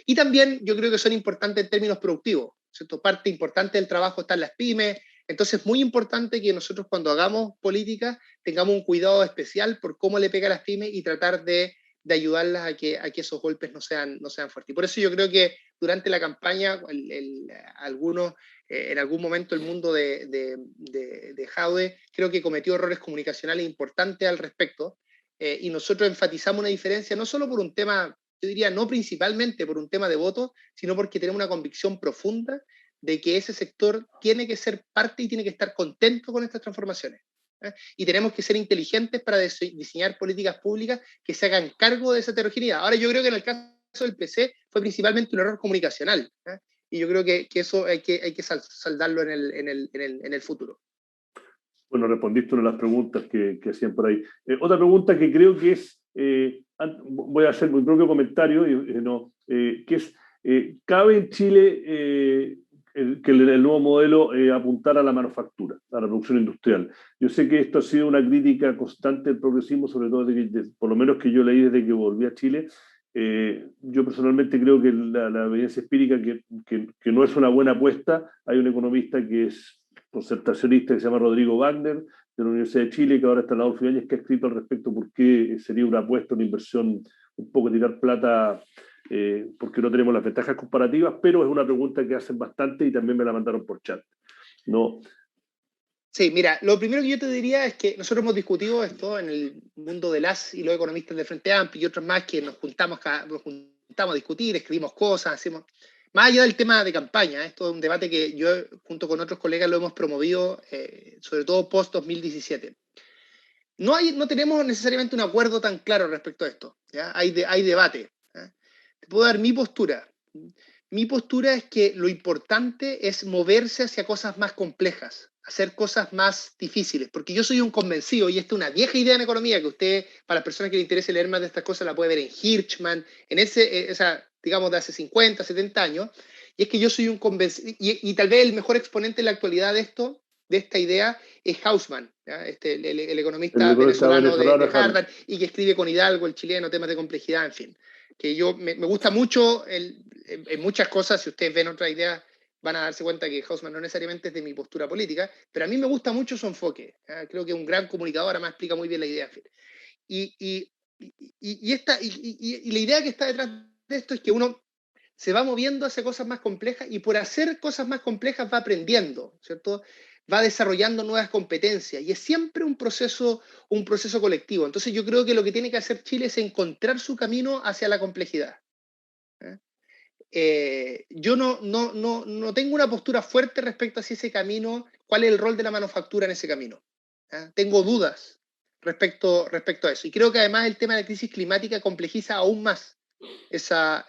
Y también yo creo que son importantes en términos productivos, ¿cierto? Parte importante del trabajo está en las pymes, entonces es muy importante que nosotros cuando hagamos política tengamos un cuidado especial por cómo le pega a las pymes y tratar de ayudarlas a que esos golpes no sean fuertes. Y por eso yo creo que durante la campaña, algunos, en algún momento el mundo de Jadwe creo que cometió errores comunicacionales importantes al respecto, y nosotros enfatizamos una diferencia no solo por un tema, yo diría no principalmente por un tema de votos, sino porque tenemos una convicción profunda de que ese sector tiene que ser parte y tiene que estar contento con estas transformaciones. Y tenemos que ser inteligentes para diseñar políticas públicas que se hagan cargo de esa heterogeneidad. Ahora, yo creo que en el caso del PC fue principalmente un error comunicacional, y yo creo que eso hay que saldarlo en el futuro. Bueno, respondiste una de las preguntas que hacían por ahí. Otra pregunta que creo que es, voy a hacer mi propio comentario, que es, ¿cabe en Chile que el nuevo modelo apuntara a la manufactura, a la producción industrial? Yo sé que esto ha sido una crítica constante del progresismo, sobre todo por lo menos que yo leí desde que volví a Chile. Yo personalmente creo que la evidencia empírica que no es una buena apuesta. Hay un economista que es concertacionista que se llama Rodrigo Wagner, de la Universidad de Chile, que ahora está en la Adolfo Ibáñez, que ha escrito al respecto por qué sería una apuesta, una inversión, un poco tirar plata, porque no tenemos las ventajas comparativas, pero es una pregunta que hacen bastante y también me la mandaron por chat. ¿No? Sí, mira, lo primero que yo te diría es que nosotros hemos discutido esto en el mundo de las y los economistas del Frente Amplio y otros más que nos juntamos a discutir, escribimos cosas, hacemos... más allá del tema de campaña, esto es un debate que yo junto con otros colegas lo hemos promovido, sobre todo post-2017. No tenemos necesariamente un acuerdo tan claro respecto a esto, ¿ya? Hay debate, ¿ya? Te puedo dar mi postura. Mi postura es que lo importante es moverse hacia cosas más complejas, hacer cosas más difíciles, porque yo soy un convencido, y esta es una vieja idea en economía, que usted, para las personas que les interese leer más de estas cosas, la puede ver en Hirschman, en esa, digamos, de hace 50, 70 años, y es que yo soy un convencido, y tal vez el mejor exponente en la actualidad de esta idea, es Hausmann, ¿ya? El economista venezolano de Harvard, y que escribe con Hidalgo, el chileno, temas de complejidad, en fin. Que yo me gusta mucho en muchas cosas. Si ustedes ven otra idea, van a darse cuenta que Hausmann no necesariamente es de mi postura política, pero a mí me gusta mucho su enfoque. Creo que es un gran comunicador, además explica muy bien la idea. Y la idea que está detrás de esto es que uno se va moviendo hacia cosas más complejas, y por hacer cosas más complejas va aprendiendo, ¿cierto? Va desarrollando nuevas competencias, y es siempre un proceso colectivo. Entonces yo creo que lo que tiene que hacer Chile es encontrar su camino hacia la complejidad. Yo no tengo una postura fuerte respecto a si ese camino, cuál es el rol de la manufactura en ese camino. Tengo dudas respecto a eso. Y creo que además el tema de la crisis climática complejiza aún más esa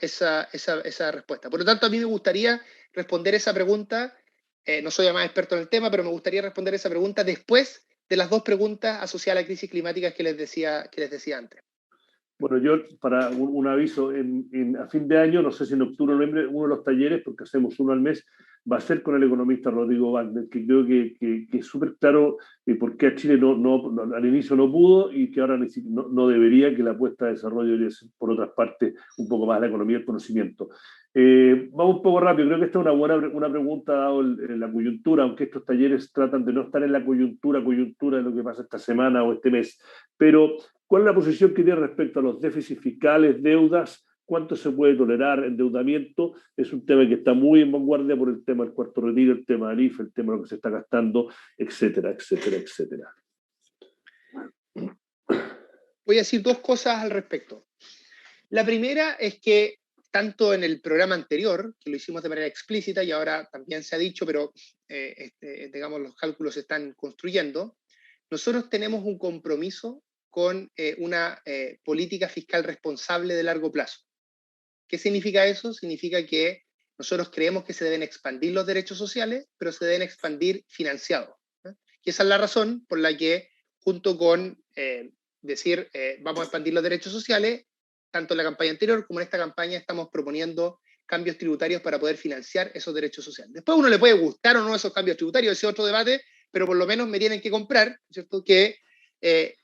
respuesta. Por lo tanto, a mí me gustaría responder esa pregunta. No soy además experto en el tema, pero me gustaría responder esa pregunta después de las dos preguntas asociadas a la crisis climática que les decía antes. Bueno, yo, para un aviso, a fin de año, no sé si en octubre o noviembre, uno de los talleres, porque hacemos uno al mes, va a ser con el economista Rodrigo Wagner, que creo que es súper claro por qué a Chile al inicio no pudo, y que ahora no debería, que la apuesta de desarrollo debería ser, por otras partes, un poco más la economía y el conocimiento. Vamos un poco rápido. Creo que esta es una pregunta dado la coyuntura, aunque estos talleres tratan de no estar en la coyuntura de lo que pasa esta semana o este mes. Pero, ¿cuál es la posición que tiene respecto a los déficits fiscales, deudas? ¿Cuánto se puede tolerar? Endeudamiento es un tema que está muy en vanguardia por el tema del cuarto retiro, el tema del IFE, el tema de lo que se está gastando, etcétera, etcétera, etcétera. Voy a decir dos cosas al respecto. La primera es que tanto en el programa anterior, que lo hicimos de manera explícita y ahora también se ha dicho, pero digamos los cálculos se están construyendo, nosotros tenemos un compromiso con una política fiscal responsable de largo plazo. ¿Qué significa eso? Significa que nosotros creemos que se deben expandir los derechos sociales, pero se deben expandir financiados. Y esa es la razón por la que, junto con decir vamos a expandir los derechos sociales, tanto en la campaña anterior como en esta campaña estamos proponiendo cambios tributarios para poder financiar esos derechos sociales. Después a uno le puede gustar o no esos cambios tributarios, ese es otro debate, pero por lo menos me tienen que comprar, ¿cierto?, que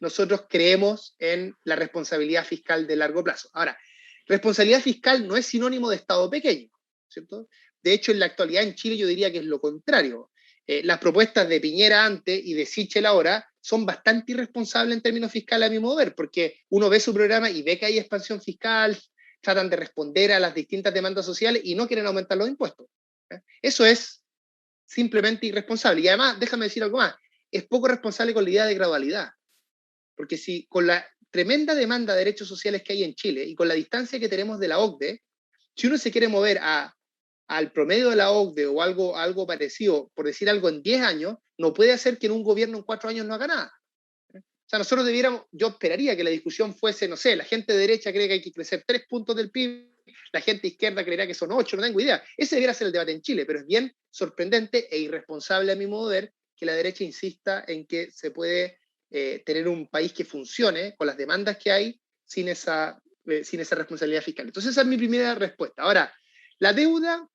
nosotros creemos en la responsabilidad fiscal de largo plazo. Ahora, responsabilidad fiscal no es sinónimo de Estado pequeño, ¿cierto? De hecho, en la actualidad en Chile yo diría que es lo contrario. Las propuestas de Piñera antes y de Sichel ahora son bastante irresponsables en términos fiscales a mi modo de ver, porque uno ve su programa y ve que hay expansión fiscal, tratan de responder a las distintas demandas sociales y no quieren aumentar los impuestos. Eso es simplemente irresponsable. Y además, déjame decir algo más, es poco responsable con la idea de gradualidad. Porque si con la tremenda demanda de derechos sociales que hay en Chile y con la distancia que tenemos de la OCDE, si uno se quiere mover al promedio de la OCDE o algo parecido, por decir algo, en 10 años, no puede hacer que en un gobierno en 4 años no haga nada. O sea, nosotros yo esperaría que la discusión fuese, no sé, la gente de derecha cree que hay que crecer 3 puntos del PIB, la gente izquierda creerá que son 8, no tengo idea. Ese debería ser el debate en Chile, pero es bien sorprendente e irresponsable a mi modo de ver que la derecha insista en que se puede tener un país que funcione con las demandas que hay sin esa responsabilidad fiscal. Entonces esa es mi primera respuesta. Ahora, la deuda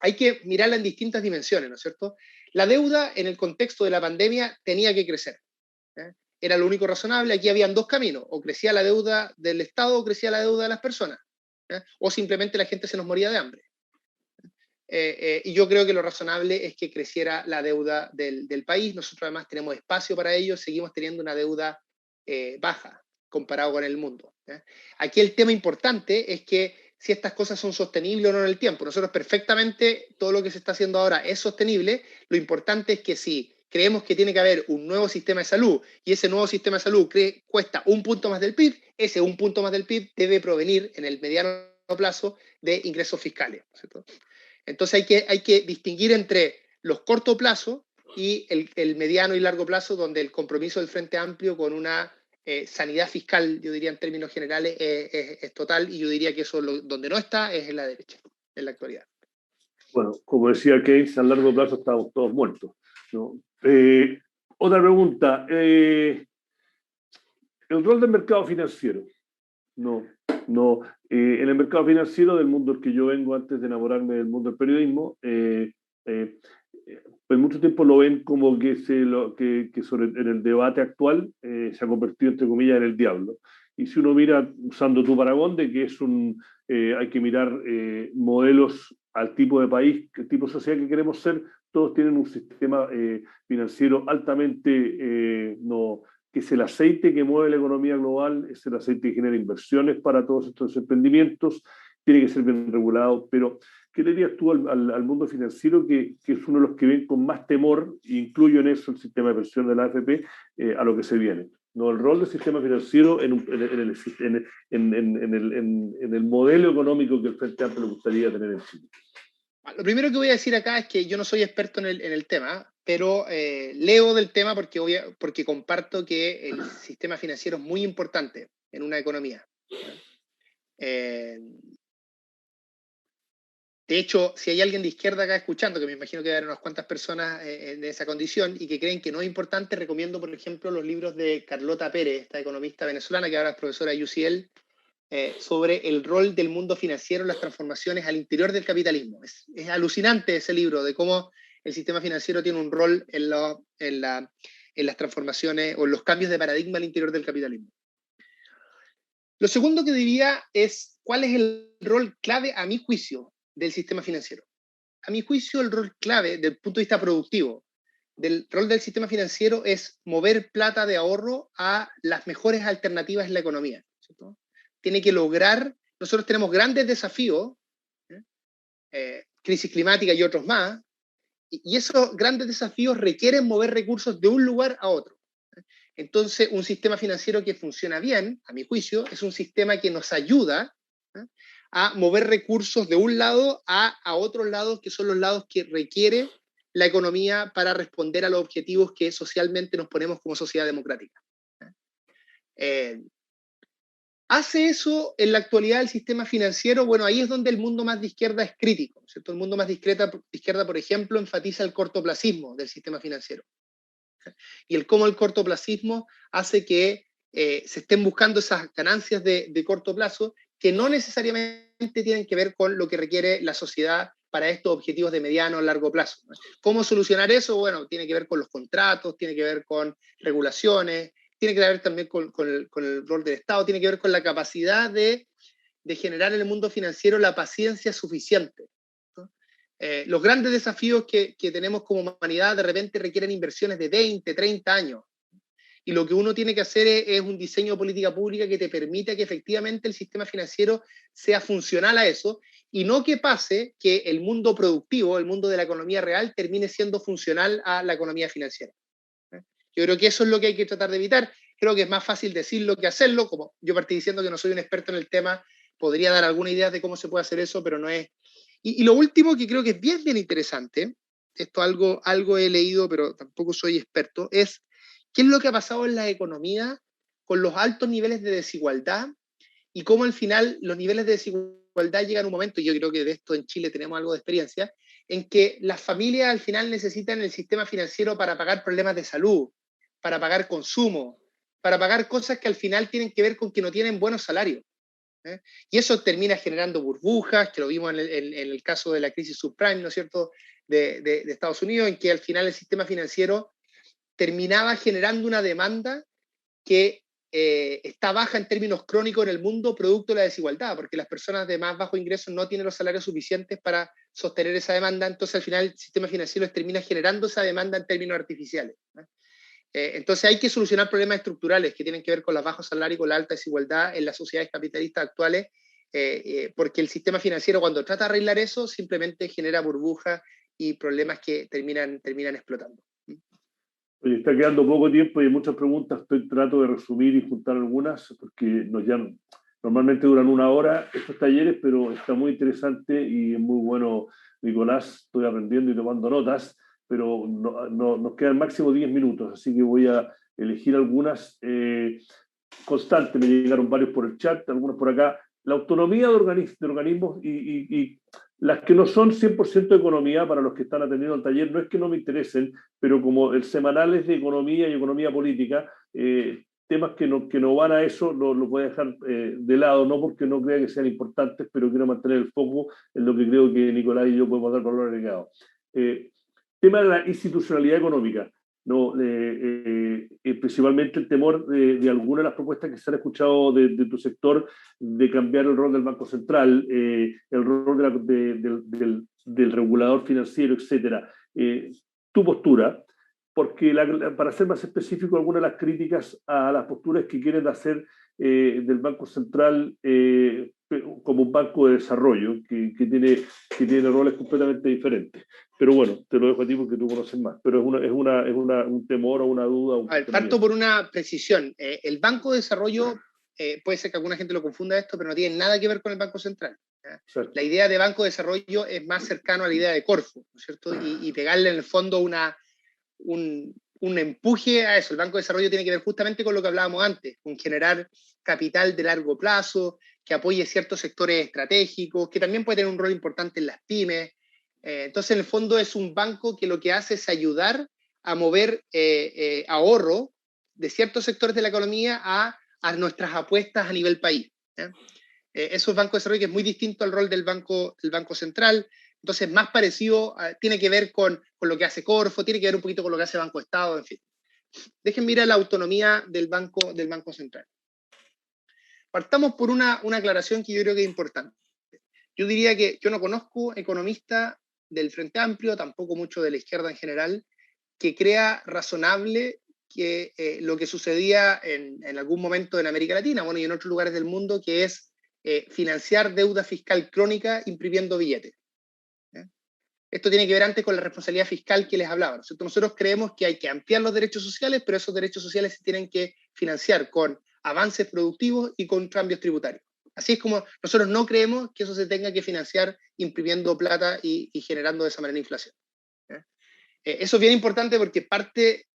hay que mirarla en distintas dimensiones, ¿no es cierto? La deuda en el contexto de la pandemia tenía que crecer. Era lo único razonable. Aquí habían dos caminos: o crecía la deuda del Estado o crecía la deuda de las personas, o simplemente la gente se nos moría de hambre. Y yo creo que lo razonable es que creciera la deuda del país. Nosotros además tenemos espacio para ello, seguimos teniendo una deuda baja comparado con el mundo. Aquí el tema importante es que si estas cosas son sostenibles o no en el tiempo. Nosotros perfectamente, todo lo que se está haciendo ahora es sostenible. Lo importante es que si creemos que tiene que haber un nuevo sistema de salud y ese nuevo sistema de salud cuesta un punto más del PIB, ese un punto más del PIB debe provenir en el mediano plazo de ingresos fiscales, ¿cierto? Entonces hay que distinguir entre los corto plazo y el mediano y largo plazo, donde el compromiso del Frente Amplio con una sanidad fiscal, yo diría en términos generales, es total, y yo diría que eso donde no está es en la derecha, en la actualidad. Bueno, como decía Keynes, a largo plazo estamos todos muertos, ¿no? Otra pregunta. El rol del mercado financiero. No, no. En el mercado financiero del mundo del que yo vengo antes de enamorarme del mundo del periodismo, pues mucho tiempo lo ven como que en el debate actual se ha convertido, entre comillas, en el diablo. Y si uno mira, usando tu paragón, de que hay que mirar modelos al tipo de país, el tipo de sociedad que queremos ser, todos tienen un sistema financiero altamente que es el aceite que mueve la economía global, es el aceite que genera inversiones para todos estos emprendimientos, tiene que ser bien regulado, pero ¿qué le dirías tú al mundo financiero, que es uno de los que ven con más temor, e incluyo en eso el sistema de pensión de la AFP, a lo que se viene? ¿No? El rol del sistema financiero en el modelo económico que el Frente Amplio le gustaría tener en Chile. Lo primero que voy a decir acá es que yo no soy experto en el tema, pero leo del tema porque comparto que el sistema financiero es muy importante en una economía. De hecho, si hay alguien de izquierda acá escuchando, que me imagino que va a haber unas cuantas personas en esa condición y que creen que no es importante, recomiendo, por ejemplo, los libros de Carlota Pérez, esta economista venezolana que ahora es profesora de UCL, sobre el rol del mundo financiero en las transformaciones al interior del capitalismo. Es alucinante ese libro de cómo el sistema financiero tiene un rol en las transformaciones o en los cambios de paradigma al interior del capitalismo. Lo segundo que diría es cuál es el rol clave, a mi juicio, del sistema financiero. A mi juicio, el rol clave desde el punto de vista productivo del rol del sistema financiero es mover plata de ahorro a las mejores alternativas en la economía, ¿cierto? Tiene que lograr, nosotros tenemos grandes desafíos, crisis climática y otros más, y esos grandes desafíos requieren mover recursos de un lugar a otro. Entonces, un sistema financiero que funciona bien, a mi juicio, es un sistema que nos ayuda a mover recursos de un lado a otros lados, que son los lados que requiere la economía para responder a los objetivos que socialmente nos ponemos como sociedad democrática. ¿Hace eso en la actualidad el sistema financiero? Bueno, ahí es donde el mundo más de izquierda es crítico, ¿cierto? El mundo más de izquierda, por ejemplo, enfatiza el cortoplacismo del sistema financiero. Y cómo el cortoplacismo hace que se estén buscando esas ganancias de corto plazo que no necesariamente tienen que ver con lo que requiere la sociedad para estos objetivos de mediano o largo plazo. ¿Cómo solucionar eso? Bueno, tiene que ver con los contratos, tiene que ver con regulaciones, tiene que ver también con el rol del Estado, tiene que ver con la capacidad de generar en el mundo financiero la paciencia suficiente. Los grandes desafíos que tenemos como humanidad de repente requieren inversiones de 20, 30 años. Y lo que uno tiene que hacer es un diseño de política pública que te permita que efectivamente el sistema financiero sea funcional a eso, y no que pase que el mundo productivo, el mundo de la economía real, termine siendo funcional a la economía financiera. Yo creo que eso es lo que hay que tratar de evitar. Creo que es más fácil decirlo que hacerlo. Como yo partí diciendo que no soy un experto en el tema, podría dar alguna idea de cómo se puede hacer eso, pero no es. Y lo último que creo que es bien, bien interesante, esto algo he leído, pero tampoco soy experto, es qué es lo que ha pasado en la economía con los altos niveles de desigualdad y cómo al final los niveles de desigualdad llegan a un momento, y yo creo que de esto en Chile tenemos algo de experiencia, en que las familias al final necesitan el sistema financiero para pagar problemas de salud, para pagar consumo, para pagar cosas que al final tienen que ver con que no tienen buenos salarios. Y eso termina generando burbujas, que lo vimos en el caso de la crisis subprime, ¿no es cierto?, de Estados Unidos, en que al final el sistema financiero terminaba generando una demanda que está baja en términos crónicos en el mundo, producto de la desigualdad, porque las personas de más bajo ingreso no tienen los salarios suficientes para sostener esa demanda, entonces al final el sistema financiero termina generando esa demanda en términos artificiales. Entonces hay que solucionar problemas estructurales que tienen que ver con los bajos salarios y con la alta desigualdad en las sociedades capitalistas actuales, porque el sistema financiero, cuando trata de arreglar eso, simplemente genera burbujas y problemas que terminan explotando. Oye, está quedando poco tiempo y hay muchas preguntas. Trato de resumir y juntar algunas porque Normalmente duran 1 hora estos talleres, pero está muy interesante y es muy bueno, Nicolás. Estoy aprendiendo y tomando notas, pero nos quedan máximo 10 minutos, así que voy a elegir algunas constantes. Me llegaron varios por el chat, algunos por acá. La autonomía de organismos y las que no son 100% de economía, para los que están atendiendo al taller, no es que no me interesen, pero como el semanal es de economía y economía política, temas que no van a eso lo voy a dejar de lado, no porque no crea que sean importantes, pero quiero mantener el foco en lo que creo que Nicolás y yo podemos dar valor agregado. Tema de la institucionalidad económica. No, principalmente el temor de algunas de las propuestas que se han escuchado de tu sector de cambiar el rol del Banco Central, el rol del regulador financiero, etcétera. Tu postura, porque para ser más específico, algunas de las críticas a las posturas que quieren hacer del Banco Central como un banco de desarrollo que tiene roles completamente diferentes. Pero bueno, te lo dejo a ti porque tú conoces más. Pero es un temor o una duda. A ver, parto por una precisión. El Banco de Desarrollo, puede ser que alguna gente lo confunda esto, pero no tiene nada que ver con el Banco Central. La idea de Banco de Desarrollo es más cercano a la idea de Corfo, ¿no es cierto? Y pegarle en el fondo un empuje a eso. El Banco de Desarrollo tiene que ver justamente con lo que hablábamos antes, con generar capital de largo plazo, que apoye ciertos sectores estratégicos, que también puede tener un rol importante en las pymes. Entonces, en el fondo es un banco que lo que hace es ayudar a mover ahorro de ciertos sectores de la economía a nuestras apuestas a nivel país. Eso es Banco de Desarrollo, que es muy distinto al rol del Banco Central. Entonces, más parecido, tiene que ver con lo que hace Corfo, tiene que ver un poquito con lo que hace Banco Estado, en fin. Dejen mirar la autonomía del Banco Central. Partamos por una aclaración que yo creo que es importante. Yo diría que yo no conozco economista del Frente Amplio, tampoco mucho de la izquierda en general, que crea razonable que lo que sucedía en algún momento en América Latina, bueno, y en otros lugares del mundo, que es financiar deuda fiscal crónica imprimiendo billetes. Esto tiene que ver antes con la responsabilidad fiscal que les hablaba, ¿no? Nosotros creemos que hay que ampliar los derechos sociales, pero esos derechos sociales se tienen que financiar con avances productivos y con cambios tributarios. Así es como nosotros no creemos que eso se tenga que financiar imprimiendo plata y generando de esa manera inflación. Eso es bien importante porque parte,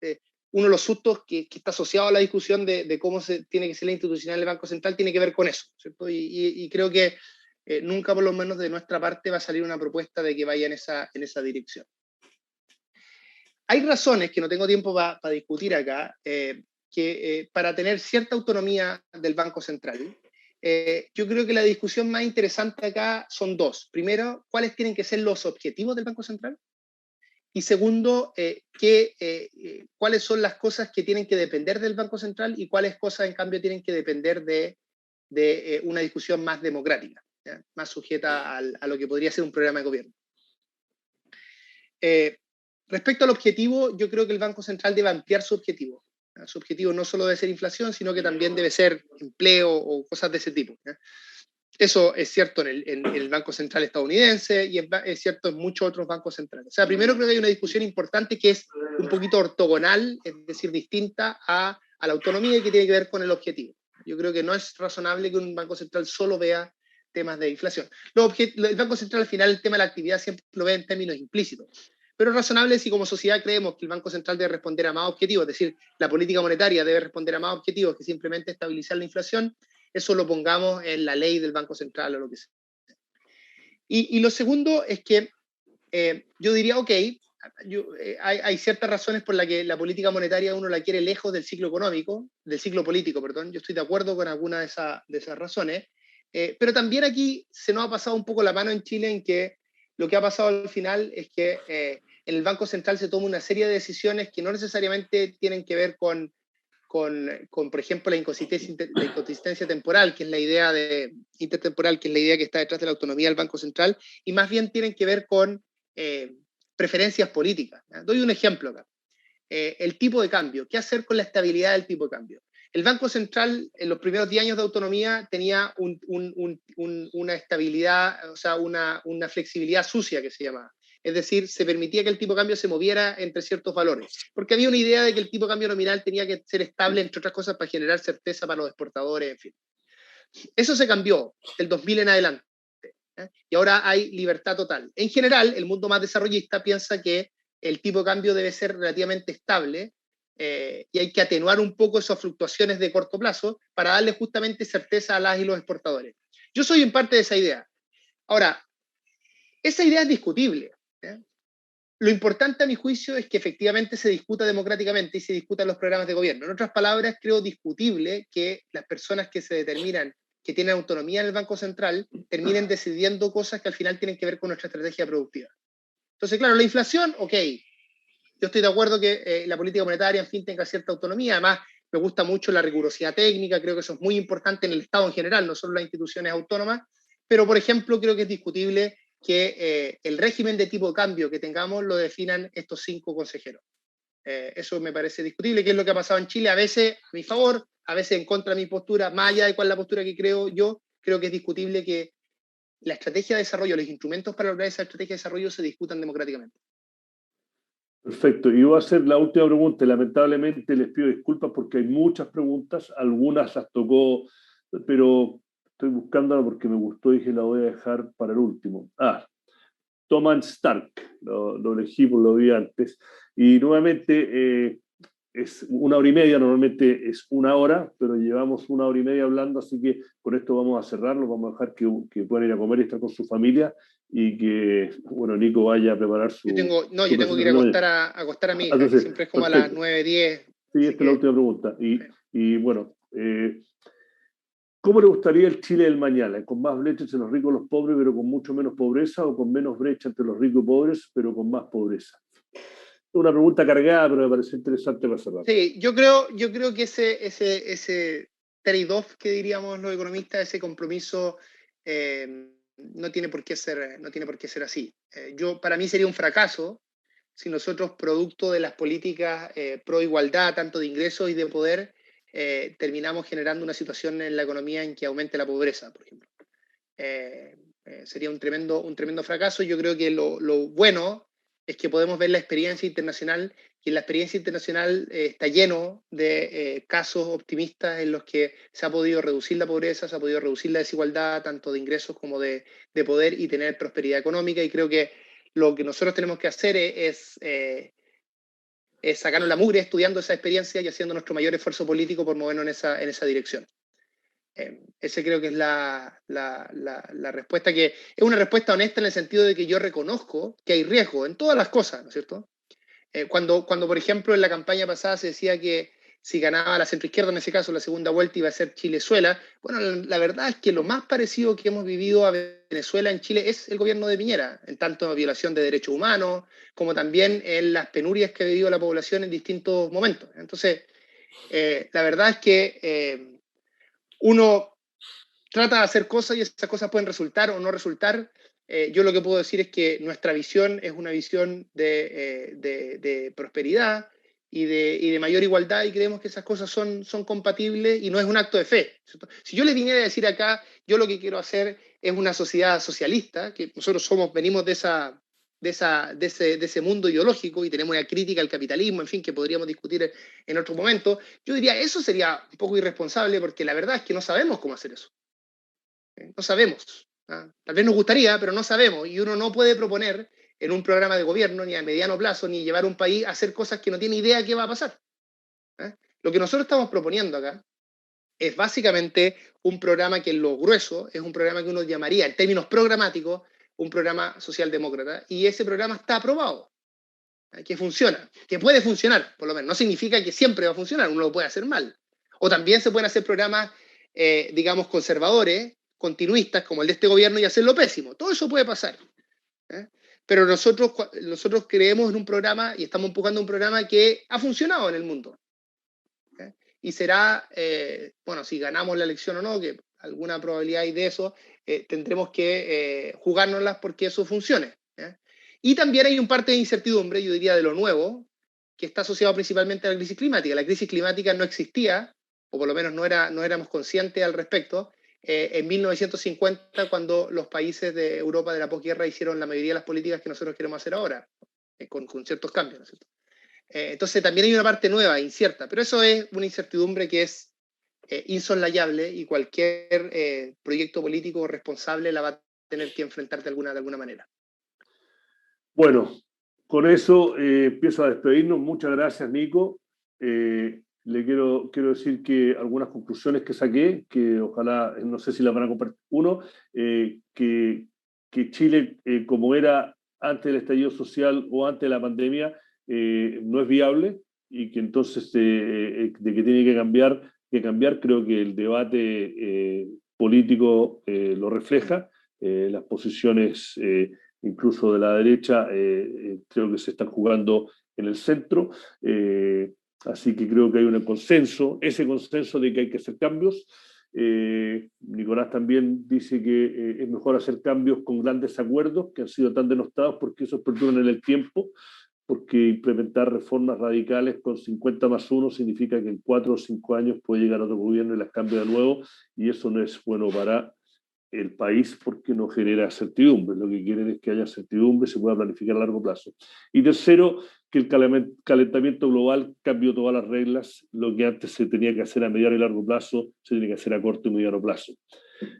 uno de los sustos que está asociado a la discusión de cómo tiene que ser la institucional del Banco Central tiene que ver con eso, ¿cierto? Y creo que nunca, por lo menos de nuestra parte, va a salir una propuesta de que vaya en esa dirección. Hay razones que no tengo tiempo para discutir acá, que para tener cierta autonomía del Banco Central, yo creo que la discusión más interesante acá son dos. Primero, ¿cuáles tienen que ser los objetivos del Banco Central? Y segundo, cuáles son las cosas que tienen que depender del Banco Central y cuáles cosas, en cambio, tienen que depender de una discusión más democrática, ¿ya? Más sujeta a lo que podría ser un programa de gobierno. Respecto al objetivo, yo creo que el Banco Central debe ampliar su objetivo. ¿Ya? Su objetivo no solo debe ser inflación, sino que también debe ser empleo o cosas de ese tipo, ¿ya? Eso es cierto en el Banco Central estadounidense y es cierto en muchos otros bancos centrales. O sea, primero creo que hay una discusión importante que es un poquito ortogonal, es decir, distinta a la autonomía y que tiene que ver con el objetivo. Yo creo que no es razonable que un Banco Central solo vea temas de inflación. El Banco Central al final el tema de la actividad siempre lo ve en términos implícitos. Pero es razonable si como sociedad creemos que el Banco Central debe responder a más objetivos, es decir, la política monetaria debe responder a más objetivos que simplemente estabilizar la inflación, eso lo pongamos en la ley del Banco Central o lo que sea. Y lo segundo es que yo diría, ok, hay ciertas razones por las que la política monetaria uno la quiere lejos del ciclo económico, del ciclo político, perdón. Yo estoy de acuerdo con alguna de esas razones, pero también aquí se nos ha pasado un poco la mano en Chile en que lo que ha pasado al final es que en el Banco Central se toma una serie de decisiones que no necesariamente tienen que ver con por ejemplo, la inconsistencia temporal, que es la idea intertemporal, que es la idea que está detrás de la autonomía del Banco Central, y más bien tienen que ver con preferencias políticas. ¿Ya? Doy un ejemplo acá. El tipo de cambio. ¿Qué hacer con la estabilidad del tipo de cambio? El Banco Central, en los primeros 10 años de autonomía, tenía una estabilidad, o sea, una flexibilidad sucia, que se llama. Es decir, se permitía que el tipo de cambio se moviera entre ciertos valores, porque había una idea de que el tipo de cambio nominal tenía que ser estable, entre otras cosas, para generar certeza para los exportadores, en fin. Eso se cambió del 2000 en adelante. Y ahora hay libertad total. En general, el mundo más desarrollista piensa que el tipo de cambio debe ser relativamente estable y hay que atenuar un poco esas fluctuaciones de corto plazo para darle justamente certeza a las y los exportadores. Yo soy en parte de esa idea. Ahora, esa idea es discutible. Lo importante a mi juicio es que efectivamente se discuta democráticamente y se discutan los programas de gobierno. En otras palabras, creo discutible que las personas que se determinan que tienen autonomía en el Banco Central terminen decidiendo cosas que al final tienen que ver con nuestra estrategia productiva. Entonces, claro, la inflación, ok, yo estoy de acuerdo que la política monetaria, en fin, tenga cierta autonomía. Además, me gusta mucho la rigurosidad técnica, creo que eso es muy importante en el Estado en general, no solo las instituciones autónomas, pero, por ejemplo, creo que es discutible que el régimen de tipo de cambio que tengamos lo definan estos 5 consejeros. Eso me parece discutible, que es lo que ha pasado en Chile, a veces a mi favor, a veces en contra de mi postura, más allá de cuál es la postura que creo yo, creo que es discutible que la estrategia de desarrollo, los instrumentos para lograr esa estrategia de desarrollo se discutan democráticamente. Perfecto. Y voy a hacer la última pregunta. Lamentablemente les pido disculpas porque hay muchas preguntas, algunas las tocó, pero estoy buscándola porque me gustó y dije la voy a dejar para el último. Thomas Stark, lo elegí por lo vi antes. Y nuevamente es 1 hora y media, normalmente es 1 hora, pero llevamos 1 hora y media hablando, así que con esto vamos a cerrarlo, vamos a dejar que puedan ir a comer y estar con su familia y que, bueno, Nico vaya a preparar Yo su tengo que ir a acostar a mi hija, que Entonces, siempre es como a las perfecto. 9:10. Sí, Así esta es la que, última pregunta. Y bueno, ¿cómo le gustaría el Chile del mañana? ¿Con más brecha entre los ricos y los pobres, pero con mucho menos pobreza? ¿O con menos brecha entre los ricos y pobres, pero con más pobreza? Es una pregunta cargada, pero me parece interesante para cerrar. sí, yo creo que ese trade-off que diríamos los economistas, ese compromiso, no tiene por qué ser así. Para mí sería un fracaso si nosotros, producto de las políticas pro igualdad, tanto de ingresos y de poder, terminamos generando una situación en la economía en que aumente la pobreza, por ejemplo. Sería un tremendo fracaso. Yo creo que lo bueno es que podemos ver la experiencia internacional, y en la experiencia internacional está lleno de casos optimistas en los que se ha podido reducir la pobreza, se ha podido reducir la desigualdad, tanto de ingresos como de poder, y tener prosperidad económica. Y creo que lo que nosotros tenemos que hacer es sacarnos la mugre estudiando esa experiencia y haciendo nuestro mayor esfuerzo político por movernos en esa dirección. Ese creo que es la respuesta, que es una respuesta honesta en el sentido de que yo reconozco que hay riesgo en todas las cosas, ¿no es cierto? Cuando, por ejemplo, en la campaña pasada se decía que si ganaba la centroizquierda, en ese caso la segunda vuelta, iba a ser Chilezuela. Bueno, la verdad es que lo más parecido que hemos vivido a Venezuela en Chile es el gobierno de Piñera, en tanto en violación de derechos humanos, como también en las penurias que ha vivido la población en distintos momentos. Entonces, la verdad es que uno trata de hacer cosas y esas cosas pueden resultar o no resultar. Yo lo que puedo decir es que nuestra visión es una visión de prosperidad y de mayor igualdad, y creemos que esas cosas son compatibles y no es un acto de fe, ¿cierto? Si yo les viniera a decir acá, yo lo que quiero hacer es una sociedad socialista, que nosotros venimos de ese mundo ideológico y tenemos una crítica al capitalismo, en fin, que podríamos discutir en otro momento, yo diría, eso sería un poco irresponsable, porque la verdad es que no sabemos cómo hacer eso. No sabemos. Tal vez nos gustaría, pero no sabemos. Y uno no puede proponer en un programa de gobierno, ni a mediano plazo, ni llevar un país a hacer cosas que no tiene idea qué va a pasar. Lo que nosotros estamos proponiendo acá es básicamente un programa que en lo grueso es un programa que uno llamaría, en términos programáticos, un programa socialdemócrata. Y ese programa está aprobado, que funciona, que puede funcionar, por lo menos. No significa que siempre va a funcionar, uno lo puede hacer mal. O también se pueden hacer programas, digamos, conservadores, continuistas, como el de este gobierno, y hacerlo pésimo. Todo eso puede pasar. Pero nosotros creemos en un programa y estamos empujando un programa que ha funcionado en el mundo. Y será, bueno, si ganamos la elección o no, que alguna probabilidad hay de eso, tendremos que jugárnoslas porque eso funcione. Y también hay un parte de incertidumbre, yo diría, de lo nuevo, que está asociado principalmente a la crisis climática. La crisis climática no existía, o por lo menos no éramos conscientes al respecto, en 1950, cuando los países de Europa de la posguerra hicieron la mayoría de las políticas que nosotros queremos hacer ahora, con ciertos cambios, ¿no es cierto? Entonces también hay una parte nueva, incierta, pero eso es una incertidumbre que es insoslayable y cualquier proyecto político responsable la va a tener que enfrentar de alguna manera. Bueno, con eso empiezo a despedirnos. Muchas gracias, Nico. Le quiero decir que algunas conclusiones que saqué, que ojalá, no sé si las van a compartir. Uno, que Chile, como era antes del estallido social o antes de la pandemia, no es viable y que entonces de que tiene que cambiar, creo que el debate político lo refleja. Las posiciones incluso de la derecha creo que se están jugando en el centro. Así que creo que hay un consenso, ese consenso de que hay que hacer cambios. Nicolás también dice que es mejor hacer cambios con grandes acuerdos que han sido tan denostados porque esos perduran en el tiempo, porque implementar reformas radicales con 50+1 significa que en 4 o 5 años puede llegar otro gobierno y las cambia de nuevo, y eso no es bueno para el país porque no genera certidumbre. Lo que quieren es que haya certidumbre, se pueda planificar a largo plazo. Y tercero, que el calentamiento global cambió todas las reglas. Lo que antes se tenía que hacer a mediano y largo plazo, se tiene que hacer a corto y mediano plazo.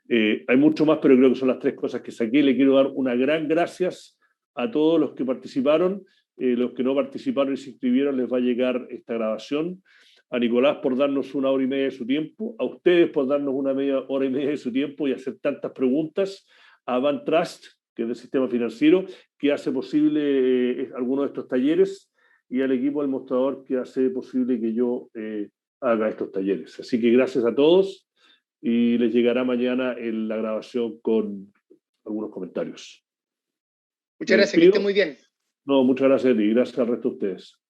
Hay mucho más, pero creo que son las 3 cosas que saqué. Le quiero dar una gran gracias a todos los que participaron. Los que no participaron y se inscribieron, les va a llegar esta grabación. A Nicolás por darnos 1 hora y media de su tiempo, a ustedes por darnos 1 hora y media de su tiempo y hacer tantas preguntas, a Van Trust, que es del sistema financiero, que hace posible algunos de estos talleres, y al equipo del Mostrador, que hace posible que yo haga estos talleres. Así que gracias a todos y les llegará mañana la grabación con algunos comentarios. Muchas gracias, que estén muy bien. No, muchas gracias a ti, gracias al resto de ustedes.